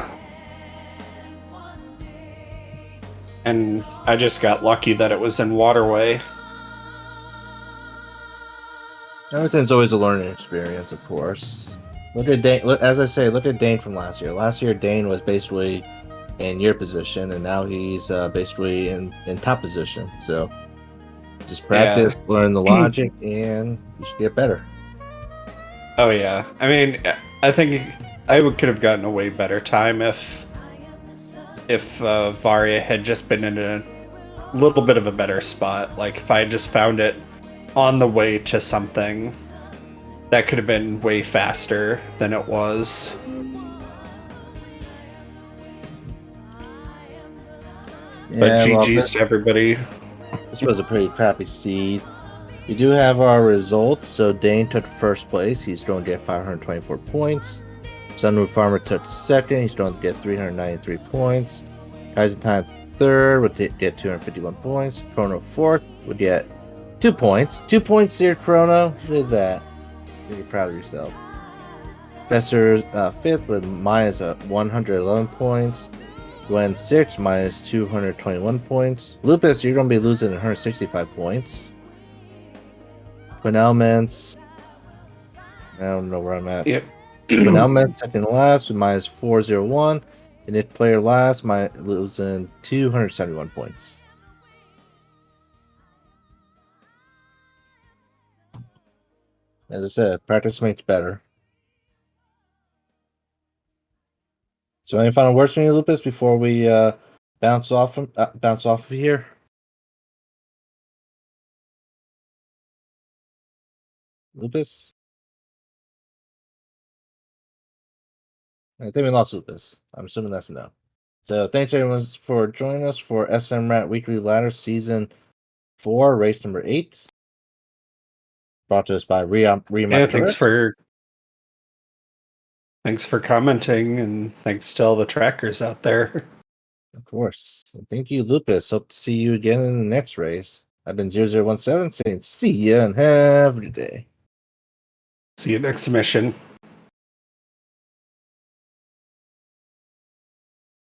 And I just got lucky that it was in Waterway. Everything's always a learning experience, of course. Look at Dane. As I say, look at Dane from last year. Last year, Dane was basically in your position, and now he's basically in top position. So just practice, learn the logic, and you should get better. Oh yeah, I mean, I think I could have gotten a way better time if Varia had just been in a little bit of a better spot. Like if I had just found it on the way to something, that could have been way faster than it was. But GG's to everybody. This was a pretty crappy seed. We do have our results. So Dane took first place. He's going to get 524 points. Sunroof Farmer took second. He's going to get 393 points. Kaizen Time third would get 251 points. Chrono fourth would get 2 points. 2 points here, Chrono. You did that. You're proud of yourself. Professor fifth with minus 111 points. Gwen sixth minus 221 points. Lupus, you're going to be losing 165 points. Quinn Elements, I don't know where I'm at. Yep. Quinn Elements second to last with minus 401. And if player last, losing 271 points. As I said, practice makes better. So, any final words from you, Lupus, before we bounce off of here? Lupus? I think we lost Lupus. I'm assuming that's a no. So, thanks everyone for joining us for SMRAT Weekly Ladder Season 4, race number 8. Brought to us by Rima. Yeah, thanks for commenting, and thanks to all the trackers out there. Of course. And thank you, Lupus. Hope to see you again in the next race. I've been 0017 saying see ya and have a good day. See you next mission.